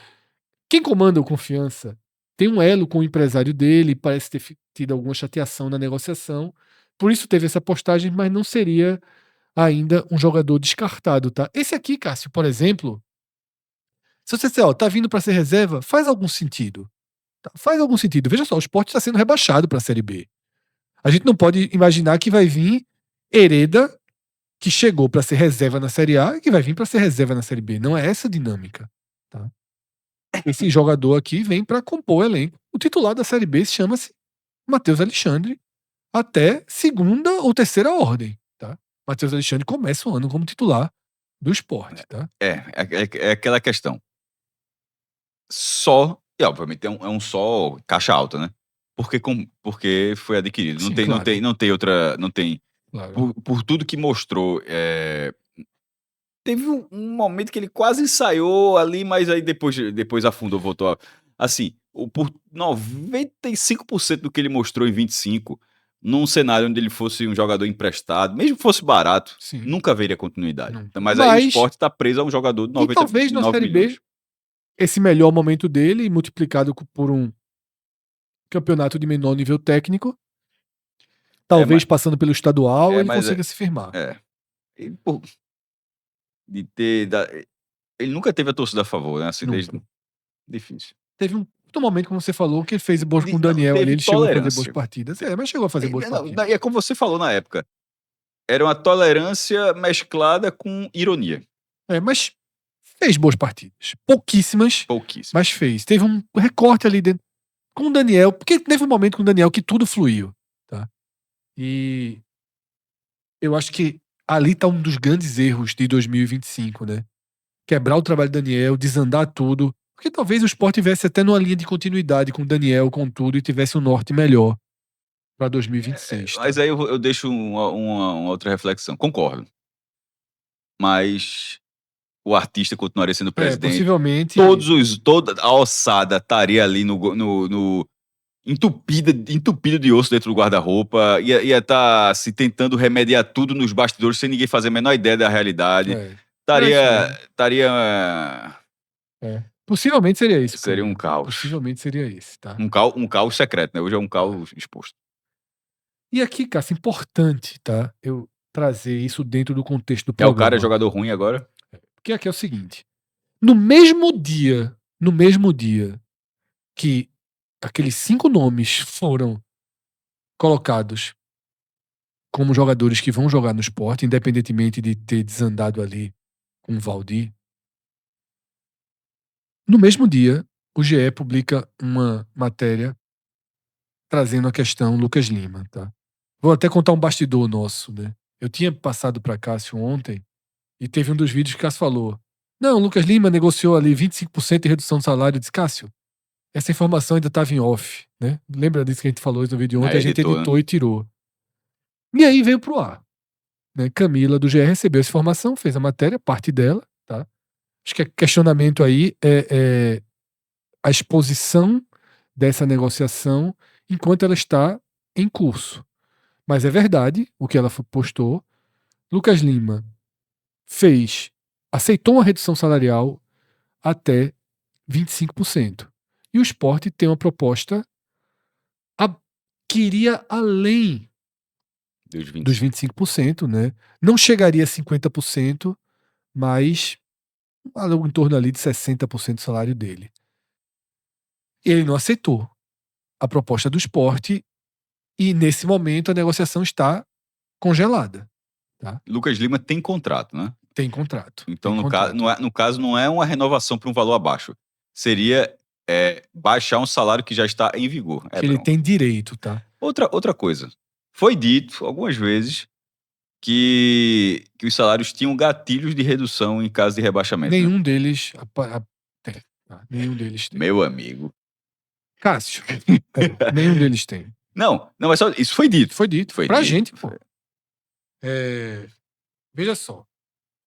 Quem comanda o Confiança tem um elo com o empresário dele, parece ter tido alguma chateação na negociação. Por isso teve essa postagem, mas não seria ainda um jogador descartado, tá? Esse aqui, Cássio, por exemplo, se você disser, ó, tá vindo para ser reserva, faz algum sentido. Tá? Faz algum sentido. Veja só, o Sport está sendo rebaixado para a Série B. A gente não pode imaginar que vai vir Hereda, que chegou para ser reserva na Série A, e que vai vir para ser reserva na Série B. Não é essa a dinâmica. Tá? Esse jogador aqui vem para compor o elenco. O titular da Série B chama-se Matheus Alexandre, até segunda ou terceira ordem. Tá? Matheus Alexandre começa o ano como titular do Sport. Tá? É aquela questão. Só, e obviamente é um só caixa alta, né? Porque foi adquirido. Não Sim, tem, não claro. tem, não tem outra. Não tem. Claro. Por tudo que mostrou. Teve um momento que ele quase ensaiou ali, mas aí depois afundou, voltou. Assim, por 95% do que ele mostrou em 25, num cenário onde ele fosse um jogador emprestado, mesmo que fosse barato, Sim. nunca haveria continuidade. Nunca. Mas aí o Mas, Sport está preso a um jogador de e talvez na 99 Série B, milhões. esse melhor momento dele, multiplicado por um campeonato de menor nível técnico, É, talvez passando pelo estadual, ele mas consiga se firmar. é. E, pô, de ter. Ele nunca teve a torcida a favor, né? Assim, Nunca. desde. Difícil. Teve um momento, como você falou, que ele fez boas com o Não Daniel ali, teve ele chegou a fazer boas tolerância. partidas. Mas chegou a fazer boas Não, partidas. e é como você falou na época. Era uma tolerância mesclada com ironia. Mas fez boas partidas. Pouquíssimas, Pouquíssimo. mas fez. Teve um recorte ali dentro com o Daniel, porque teve um momento com o Daniel que tudo fluiu. Tá? E eu acho que ali tá um dos grandes erros de 2025, né? Quebrar o trabalho do Daniel, desandar tudo. Porque talvez o Sport tivesse até numa linha de continuidade com o Daniel, com tudo, e tivesse um norte melhor para 2026. Mas Tá? aí eu deixo uma outra reflexão. Concordo. Mas o artista continuaria sendo presidente. Possivelmente. Toda a ossada estaria ali entupido de osso dentro do guarda-roupa. Ia estar se tentando remediar tudo nos bastidores sem ninguém fazer a menor ideia da realidade. É isso mesmo. Estaria. Possivelmente seria isso, Seria um Cândido. caos. Possivelmente seria esse, tá? Um caos secreto, né? Hoje é um caos exposto. E aqui, Cássio, importante, tá? Eu trazer isso dentro do contexto do É o cara programa. jogador ruim agora? Porque aqui é o seguinte: no mesmo dia que aqueles 5 nomes foram colocados como jogadores que vão jogar no Sport, independentemente de ter desandado ali com o Valdir, no mesmo dia, o GE publica uma matéria trazendo a questão Lucas Lima, tá? Vou até contar um bastidor nosso, né? Eu tinha passado para Cássio ontem e teve um dos vídeos que Cássio falou: Não, o Lucas Lima negociou ali 25% de redução de salário. Eu disse: Cássio, essa informação ainda estava em off, né? Lembra disso que a gente falou no vídeo ontem? Aí A gente editou, editou né? e tirou. E aí veio pro ar. Né? Camila do GE recebeu essa informação, fez a matéria, parte dela, tá? Acho que o questionamento aí é a exposição dessa negociação enquanto ela está em curso. Mas é verdade o que ela postou. Lucas Lima aceitou uma redução salarial até 25%. E o esporte tem uma proposta que iria além dos 25%, né? Não chegaria a 50%, mas algo em torno ali de 60% do salário dele. Ele não aceitou a proposta do esporte e, nesse momento, a negociação está congelada. Tá? Lucas Lima tem contrato, né? Tem contrato. Então, Tem contrato. no caso, não é uma renovação para um valor abaixo. Seria baixar um salário que já está em vigor. Que ele tem direito, tá? Outra coisa. Foi dito algumas vezes que os salários tinham gatilhos de redução em caso de rebaixamento, né? Nenhum deles tem. Tá? Nenhum deles tem. Meu amigo. Cássio, nenhum deles tem. Não, mas só isso foi dito. Foi dito. Foi Pra dito. gente, pô. Veja só.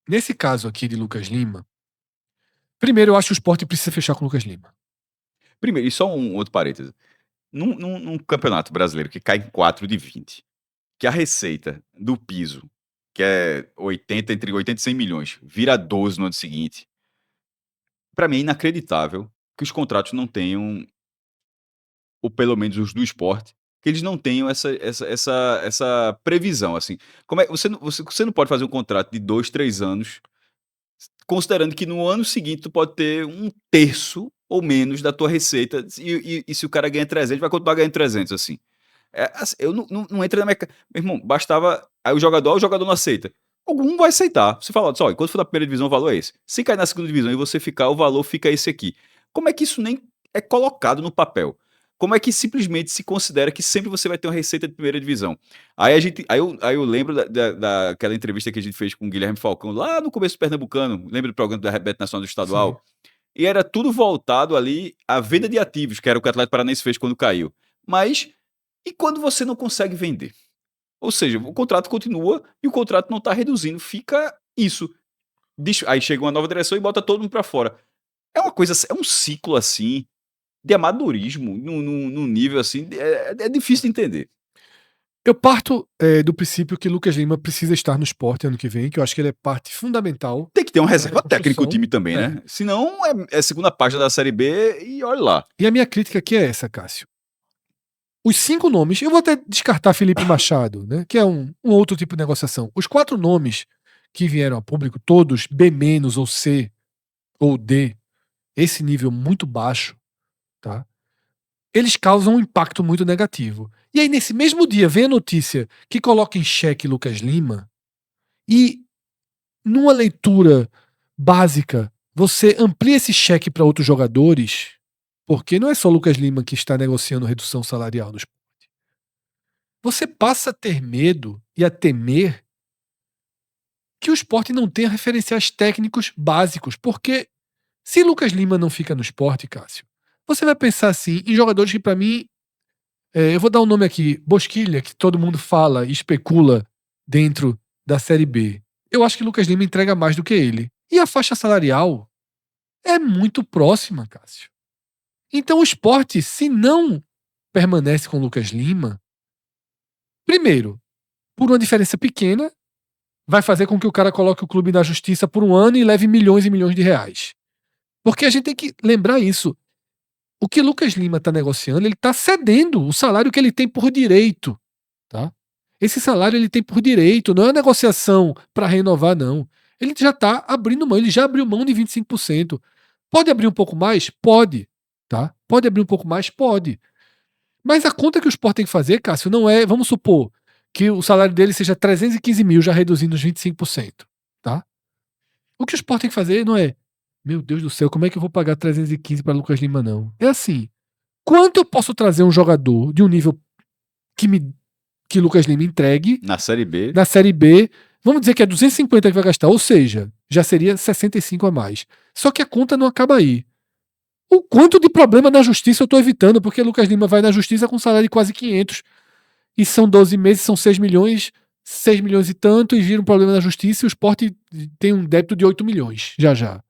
Nesse caso aqui de Lucas Lima, primeiro eu acho que o Sport precisa fechar com o Lucas Lima. Primeiro, e só um outro parêntese. Num campeonato brasileiro que cai em 4 de 20, que a receita do piso, que é entre 80 e 100 milhões, vira 12 no ano seguinte, pra mim é inacreditável que os contratos não tenham, ou pelo menos os do esporte, que eles não tenham essa previsão, assim. Como é, você não pode fazer um contrato de 2, 3 anos, considerando que no ano seguinte tu pode ter um terço ou menos da tua receita, e se o cara ganha 300, vai continuar ganhando 300, assim. Assim, eu não entro na minha. Meu irmão, bastava. Aí o jogador não aceita. Algum vai aceitar. Você fala, só, enquanto for da primeira divisão, o valor é esse. Se cair na segunda divisão e você ficar, o valor fica esse aqui. Como é que isso nem é colocado no papel? Como é que simplesmente se considera que sempre você vai ter uma receita de primeira divisão? Aí eu lembro daquela entrevista que a gente fez com o Guilherme Falcão lá no começo do Pernambucano. Lembra do programa da Rebete Nacional do Estadual? Sim. E era tudo voltado ali à venda de ativos, que era o que o Atlético Paranaense fez quando caiu. Mas e quando você não consegue vender? Ou seja, o contrato continua e o contrato não está reduzindo. Fica isso. Aí chega uma nova direção e bota todo mundo para fora. É uma coisa, é um ciclo assim de amadorismo num nível assim, é difícil de entender. Eu parto do princípio que Lucas Lima precisa estar no Sport ano que vem, que eu acho que ele é parte fundamental. Tem que ter uma da reserva técnica o reconstrução. time também, né? Senão é segunda página da Série B e olha lá. E a minha crítica aqui é essa, Cássio. Os 5 nomes, eu vou até descartar Felipe Machado, né, que é um outro tipo de negociação. Os 4 nomes que vieram a público, todos B- ou C ou D, esse nível muito baixo, tá? Eles causam um impacto muito negativo. E aí, nesse mesmo dia, vem a notícia que coloca em xeque Lucas Lima, e numa leitura básica, você amplia esse cheque para outros jogadores, porque não é só Lucas Lima que está negociando redução salarial no esporte. Você passa a ter medo e a temer que o esporte não tenha referenciais técnicos básicos, porque se Lucas Lima não fica no esporte, Cássio, você vai pensar assim em jogadores que, para mim, eu vou dar um nome aqui, Bosquilha, que todo mundo fala e especula dentro da Série B. Eu acho que Lucas Lima entrega mais do que ele. E a faixa salarial é muito próxima, Cássio. Então o esporte, se não permanece com Lucas Lima, primeiro, por uma diferença pequena, vai fazer com que o cara coloque o clube na justiça por um ano e leve milhões e milhões de reais. Porque a gente tem que lembrar isso. O que Lucas Lima está negociando, ele está cedendo o salário que ele tem por direito. Tá? Esse salário ele tem por direito, não é uma negociação para renovar, não. Ele já está abrindo mão, ele já abriu mão de 25%. Pode abrir um pouco mais? Pode. Tá? Pode abrir um pouco mais? Pode. Mas a conta que o Sport tem que fazer, Cássio, não é, vamos supor, que o salário dele seja 315 mil, já reduzindo os 25%. Tá? O que o Sport tem que fazer não é, meu Deus do céu, como é que eu vou pagar 315 para Lucas Lima, não? É assim, quanto eu posso trazer um jogador de um nível que Lucas Lima entregue Na Série B, na Série B, vamos dizer que é 250 que vai gastar, ou seja, já seria 65 a mais. Só que a conta não acaba aí. O quanto de problema na justiça eu estou evitando, porque Lucas Lima vai na justiça com um salário de quase 500. E são 12 meses, são 6 milhões e tanto, e vira um problema na justiça e o Sport tem um débito de 8 milhões, já já.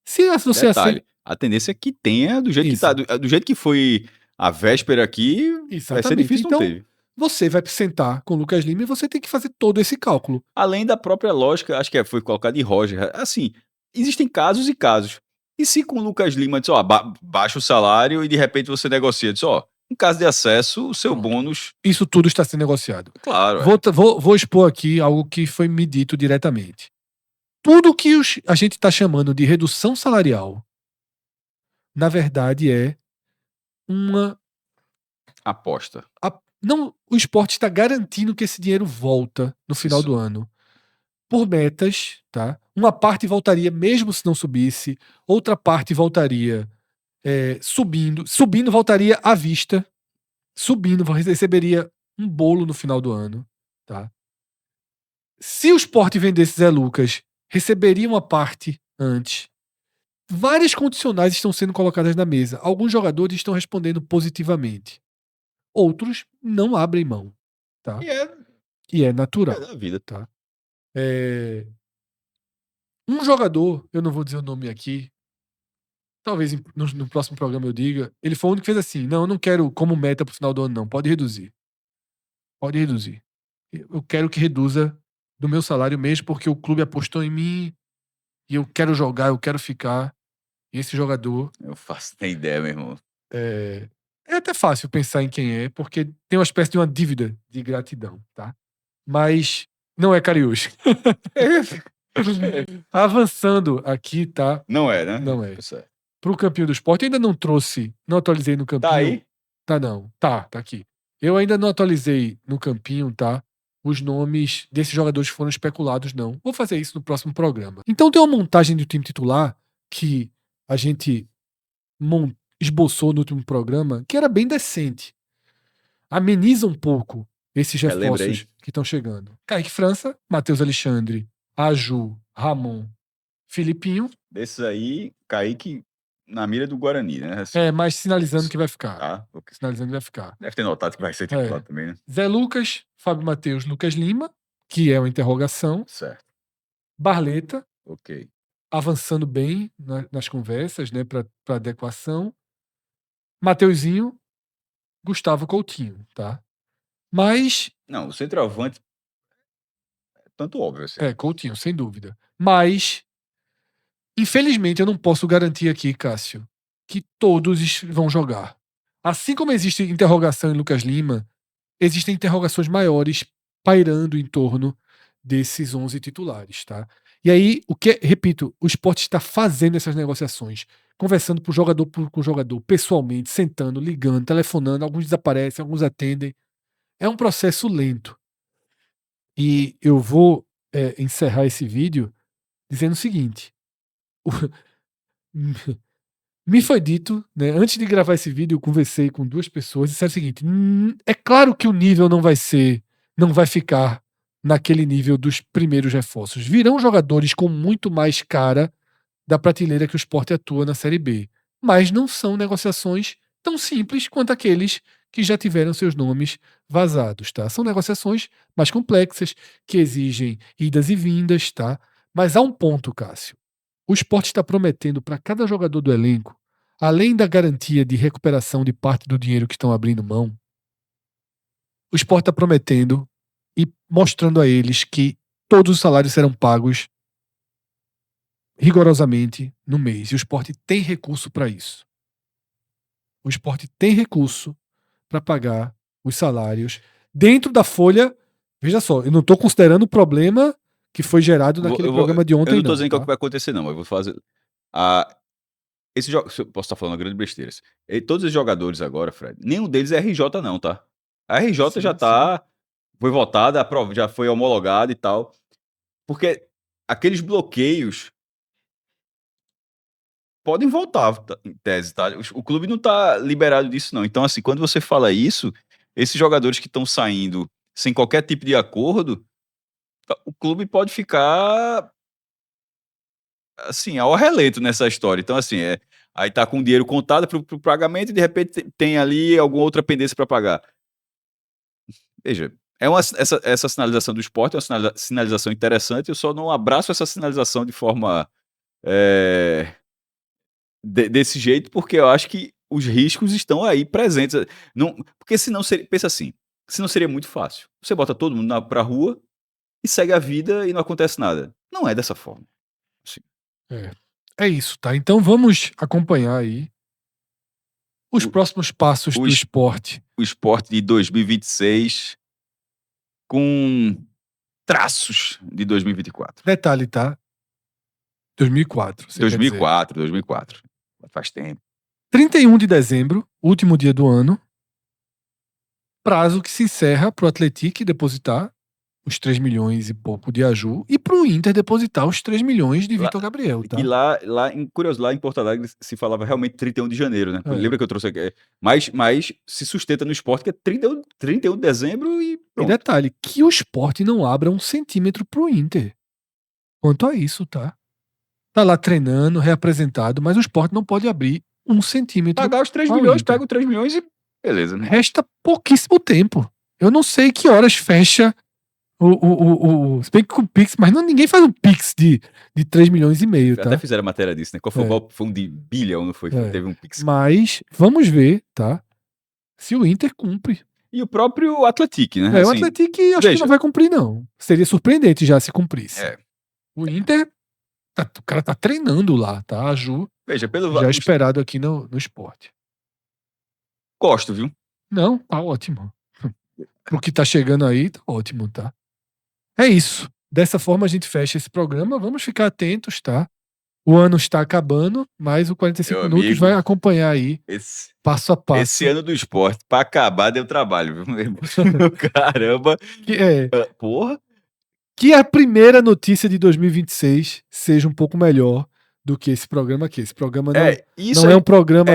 Se você detalhe, aceita. a tendência é que tenha do jeito que Isso. tá. Do jeito que foi a véspera aqui, vai ser Exatamente. difícil não Então, ter. você vai sentar com o Lucas Lima e você tem que fazer todo esse cálculo. Além da própria lógica, acho que foi colocado de Roger. Assim, existem casos e casos. E se com o Lucas Lima diz, ó, baixa o salário e de repente você negocia, diz, ó, em caso de acesso, o seu Pronto. bônus. Isso tudo está sendo negociado. Claro. Vou expor aqui algo que foi me dito diretamente. Tudo que a gente está chamando de redução salarial, na verdade, é uma. Aposta. Não, o esporte está garantindo que esse dinheiro volta no final Isso. do ano. Por metas, tá? Uma parte voltaria mesmo se não subisse, outra parte voltaria Subindo voltaria à vista. Subindo, receberia um bolo no final do ano. Tá? Se o Sport vendesse Zé Lucas, receberia uma parte antes. Várias condicionais estão sendo colocadas na mesa. Alguns jogadores estão respondendo positivamente. Outros não abrem mão. Tá? E é natural. da vida. Tá? Um jogador, eu não vou dizer o nome aqui, talvez no próximo programa eu diga, ele foi o único que fez assim: não, eu não quero como meta pro final do ano, não. Pode reduzir. Pode reduzir. Eu quero que reduza do meu salário mesmo, porque o clube apostou em mim e eu quero jogar, eu quero ficar. E esse jogador. Eu faço nem ideia, meu irmão. É até fácil pensar em quem é, porque tem uma espécie de uma dívida de gratidão, tá? Mas não é Cariús. Avançando aqui, tá? Não é, né? Não é. Certo. Pro Campinho do Esporte, eu ainda não trouxe, não atualizei no Campinho. Tá aí? Tá não. Tá aqui. Eu ainda não atualizei no Campinho, tá? Os nomes desses jogadores que foram especulados, não. Vou fazer isso no próximo programa. Então tem uma montagem do time titular que a gente esboçou no último programa, que era bem decente. Ameniza um pouco esses reforços que estão chegando. Kaique França, Matheus Alexandre, Aju, Ramon, Filipinho. Desses aí, Kaique na mira do Guarani, né? Assim, mas sinalizando que vai ficar. tá. Sinalizando que vai ficar. Deve ter notado que vai ser titular também, né? Zé Lucas, Fábio Matheus, Lucas Lima, que é uma interrogação. Certo. Barleta. Ok. Avançando bem nas conversas, né, para adequação. Mateuzinho, Gustavo Coutinho, tá? Mas... Não, o centroavante é tanto óbvio assim. Coutinho, sem dúvida. Mas, infelizmente, eu não posso garantir aqui, Cássio, que todos vão jogar. Assim como existe interrogação em Lucas Lima, existem interrogações maiores pairando em torno desses 11 titulares, tá? E aí, repito, o Sport está fazendo essas negociações, conversando com jogador, pessoalmente, sentando, ligando, telefonando, alguns desaparecem, alguns atendem. É um processo lento. E eu vou encerrar esse vídeo dizendo o seguinte: me foi dito, né, antes de gravar esse vídeo, eu conversei com 2 pessoas e disseram o seguinte: é claro que o nível não vai ficar naquele nível dos primeiros reforços. Virão jogadores com muito mais cara da prateleira que o Sport atua na Série B. Mas não são negociações tão simples quanto aqueles que já tiveram seus nomes vazados, tá? São negociações mais complexas, que exigem idas e vindas, tá? Mas há um ponto, Cássio. O Sport está prometendo para cada jogador do elenco, além da garantia de recuperação de parte do dinheiro que estão abrindo mão, o Sport está prometendo e mostrando a eles que todos os salários serão pagos rigorosamente no mês. E o Sport tem recurso para isso. O Sport tem recurso para pagar os salários dentro da folha. Veja só, eu não estou considerando o problema que foi gerado naquele programa de ontem, eu não tô não. dizendo Tá? que é o que vai acontecer, não. Eu vou fazer. Esse jogo. Posso estar falando uma grande besteira. Todos os jogadores agora, Fred, nenhum deles é RJ, não, tá? A RJ Sim, já tá. Foi votada, já foi homologada e tal. Porque aqueles bloqueios podem voltar, em tese, tá? O clube não tá liberado disso, não. Então, assim, quando você fala isso, esses jogadores que estão saindo sem qualquer tipo de acordo, o clube pode ficar, assim, ao relento nessa história. Então, assim, aí tá com o dinheiro contado pro pagamento e, de repente, tem ali alguma outra pendência para pagar. Veja, essa sinalização do Sport é uma sinalização interessante, eu só não abraço essa sinalização de forma... desse jeito, porque eu acho que os riscos estão aí presentes. Não, porque senão seria, pensa assim, senão seria muito fácil. Você bota todo mundo pra rua e segue a vida e não acontece nada. Não é dessa forma. Assim. É isso, tá? Então vamos acompanhar aí os próximos passos do Sport. O Sport de 2026 com traços de 2024. Detalhe, tá? 2004. 2004. Faz tempo. 31 de dezembro, último dia do ano. Prazo que se encerra pro Atlético depositar os 3 milhões e pouco de Aju e pro Inter depositar os 3 milhões de Lá- Vitor Gabriel, tá? E lá em Porto Alegre se falava realmente 31 de janeiro, né? É. Lembra que eu trouxe aqui? Mas se sustenta no esporte que é 31 de dezembro e E pronto. detalhe, que o Sport não abra 1 centímetro pro Inter. Quanto a isso, tá? Tá lá treinando, reapresentado, mas o Sport não pode abrir 1 centímetro. Pagar os 3 ao milhões, Inter. pega os 3 milhões e beleza, né? Resta pouquíssimo tempo. Eu não sei que horas fecha se bem que com o Pix, mas ninguém faz um Pix de 3 milhões e meio, tá? Até fizeram a matéria disso, né? Qual foi o É. golpe? Foi um de bilhão, não foi? É. Teve um Pix. Mas vamos ver, tá? Se o Inter cumpre. E o próprio Atlético, né? O Assim, Atlético acho que veja. não vai cumprir, não. Seria surpreendente já se cumprisse. É. O Inter, o cara tá treinando lá, tá? A Ju Veja, pelo já é esperado aqui no esporte. Gosto, viu? Não, tá ótimo. Pro que tá chegando aí, tá ótimo, tá? É isso. Dessa forma a gente fecha esse programa. Vamos ficar atentos, tá? O ano está acabando, mas o 45 Meu minutos amigo, vai acompanhar aí, Esse, passo a passo. esse ano do esporte, pra acabar, deu trabalho, viu? meu irmão? Caramba. Porra. Que a primeira notícia de 2026 seja um pouco melhor do que esse programa aqui. Esse programa não é um programa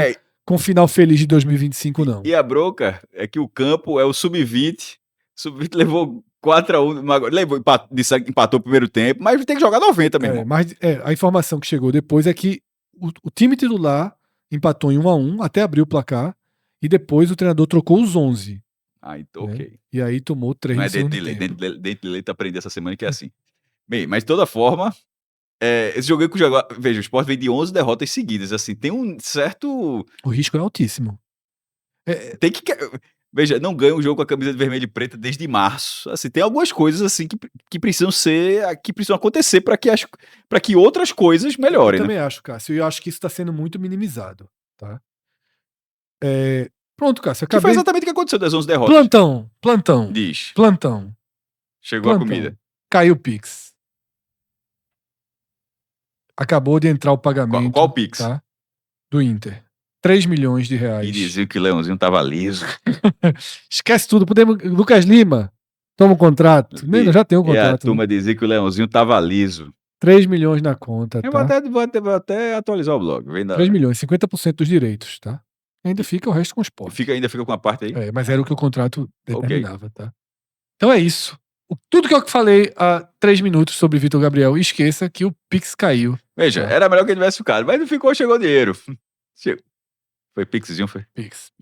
com final feliz de 2025, não. E a bronca é que o campo é o sub-20. Sub-20 levou 4-1. Empatou o primeiro tempo, mas tem que jogar 90, meu irmão. Mas a informação que chegou depois é que o time titular empatou em 1-1, até abriu o placar, e depois o treinador trocou os 11. Então, ok. E aí tomou 3 no segundo tempo. Dentro de lei, aprendi essa semana que é assim. Bem, mas de toda forma, esse jogo aí com o Jaguar... Veja, o Sport vem de 11 derrotas seguidas, assim, tem um certo... O risco é altíssimo. Tem que... Veja, não ganha um jogo com a camisa de vermelho e preta desde março. Assim, tem algumas coisas assim que precisam acontecer para que outras coisas melhorem. Eu também acho, Cássio. E eu acho que isso está sendo muito minimizado, tá? Pronto, Cássio. Que foi exatamente o que aconteceu das 11 derrotas. Plantão. Diz. Plantão. Chegou a comida. Caiu o Pix. Acabou de entrar o pagamento. Qual Pix? Tá? Do Inter. 3 milhões de reais. E diziam que o Leãozinho tava liso. Esquece tudo. Lucas Lima, toma o contrato. Já tem o contrato. E a turma dizia que o Leãozinho tava liso. 3 milhões na conta, tá? Eu vou até atualizar o blog. 3 milhões, 50% dos direitos, tá? Ainda fica o resto com o esporte. Ainda fica com a parte aí? Mas era o que o contrato determinava, tá? Então é isso. Tudo que eu falei há 3 minutos sobre Vitor Gabriel, esqueça que o Pix caiu. Veja, era melhor que ele tivesse ficado, mas não ficou, chegou dinheiro. Foi Pixzinho, foi? Pix.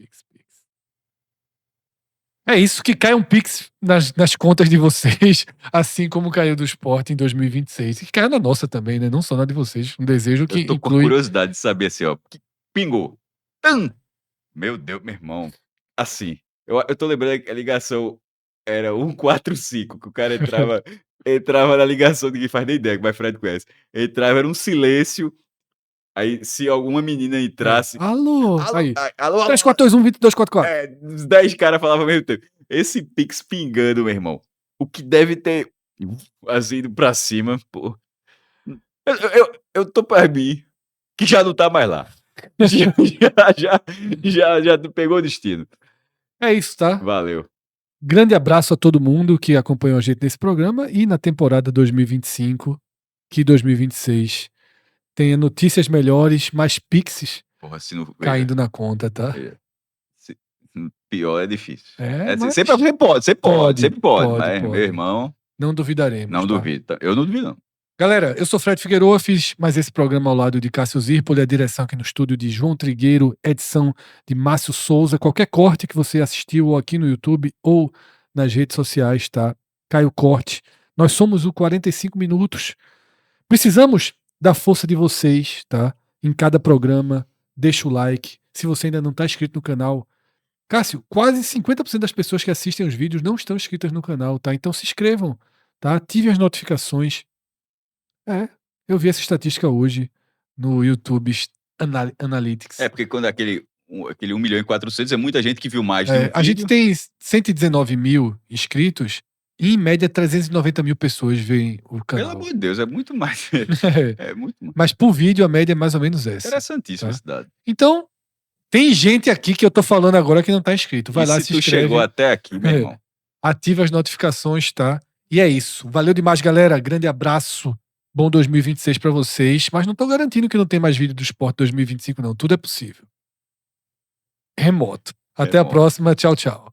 É isso, que cai um Pix nas contas de vocês, assim como caiu do esporte em 2026. E que caiu na nossa também, né? Não só na de vocês. Um desejo que eu tô inclui... com curiosidade de saber assim, ó. Pingou. Meu Deus, meu irmão. Assim, eu tô lembrando que a ligação era 145, que o cara entrava na ligação, ninguém faz nem ideia, mas Fred conhece. Entrava, era um silêncio. Aí, se alguma menina entrasse... Alô? Aí. Alô? 3421-2244. Os 10 caras falavam ao mesmo tempo. Esse Pix pingando, meu irmão. O que deve ter, assim, ido pra cima, pô. Eu tô pra mim, que já não tá mais lá. Já pegou o destino. É isso, tá? Valeu. Grande abraço a todo mundo que acompanhou a gente nesse programa e na temporada 2025, que 2026 tenha notícias melhores, mais pixies caindo na conta, tá? Pior é difícil. Mas sempre pode. Mas, meu irmão... Não duvidaremos. Não duvido. Eu não duvido, não. Galera, eu sou Fred Figueroa, fiz mais esse programa ao lado de Cássio Zirpoli, a direção aqui no estúdio de João Trigueiro, edição de Márcio Souza. Qualquer corte que você assistiu ou aqui no YouTube ou nas redes sociais, tá? Cai o corte. Nós somos o 45 Minutos. Precisamos da força de vocês, tá? Em cada programa, deixa o like. Se você ainda não está inscrito no canal, Cássio, quase 50% das pessoas que assistem os vídeos não estão inscritas no canal, tá? Então se inscrevam, tá? Ativem as notificações. Eu vi essa estatística hoje no YouTube Analytics. Porque quando aquele 1.400.000 é muita gente que viu mais de um vídeo. A gente tem 119 mil inscritos e, em média, 390 mil pessoas veem o canal. Pelo amor de Deus, é muito mais. É muito mais. Mas por vídeo, a média é mais ou menos essa. Interessantíssima esse dado. Então, tem gente aqui que eu tô falando agora que não tá inscrito. Vai lá, se inscreve. Se tu chegou até aqui, meu irmão. Ativa as notificações, tá? E é isso. Valeu demais, galera. Grande abraço. Bom 2026 pra vocês. Mas não tô garantindo que não tem mais vídeo do Esporte 2025, não. Tudo é possível. Remoto. Até a Remoto. próxima. Tchau, tchau.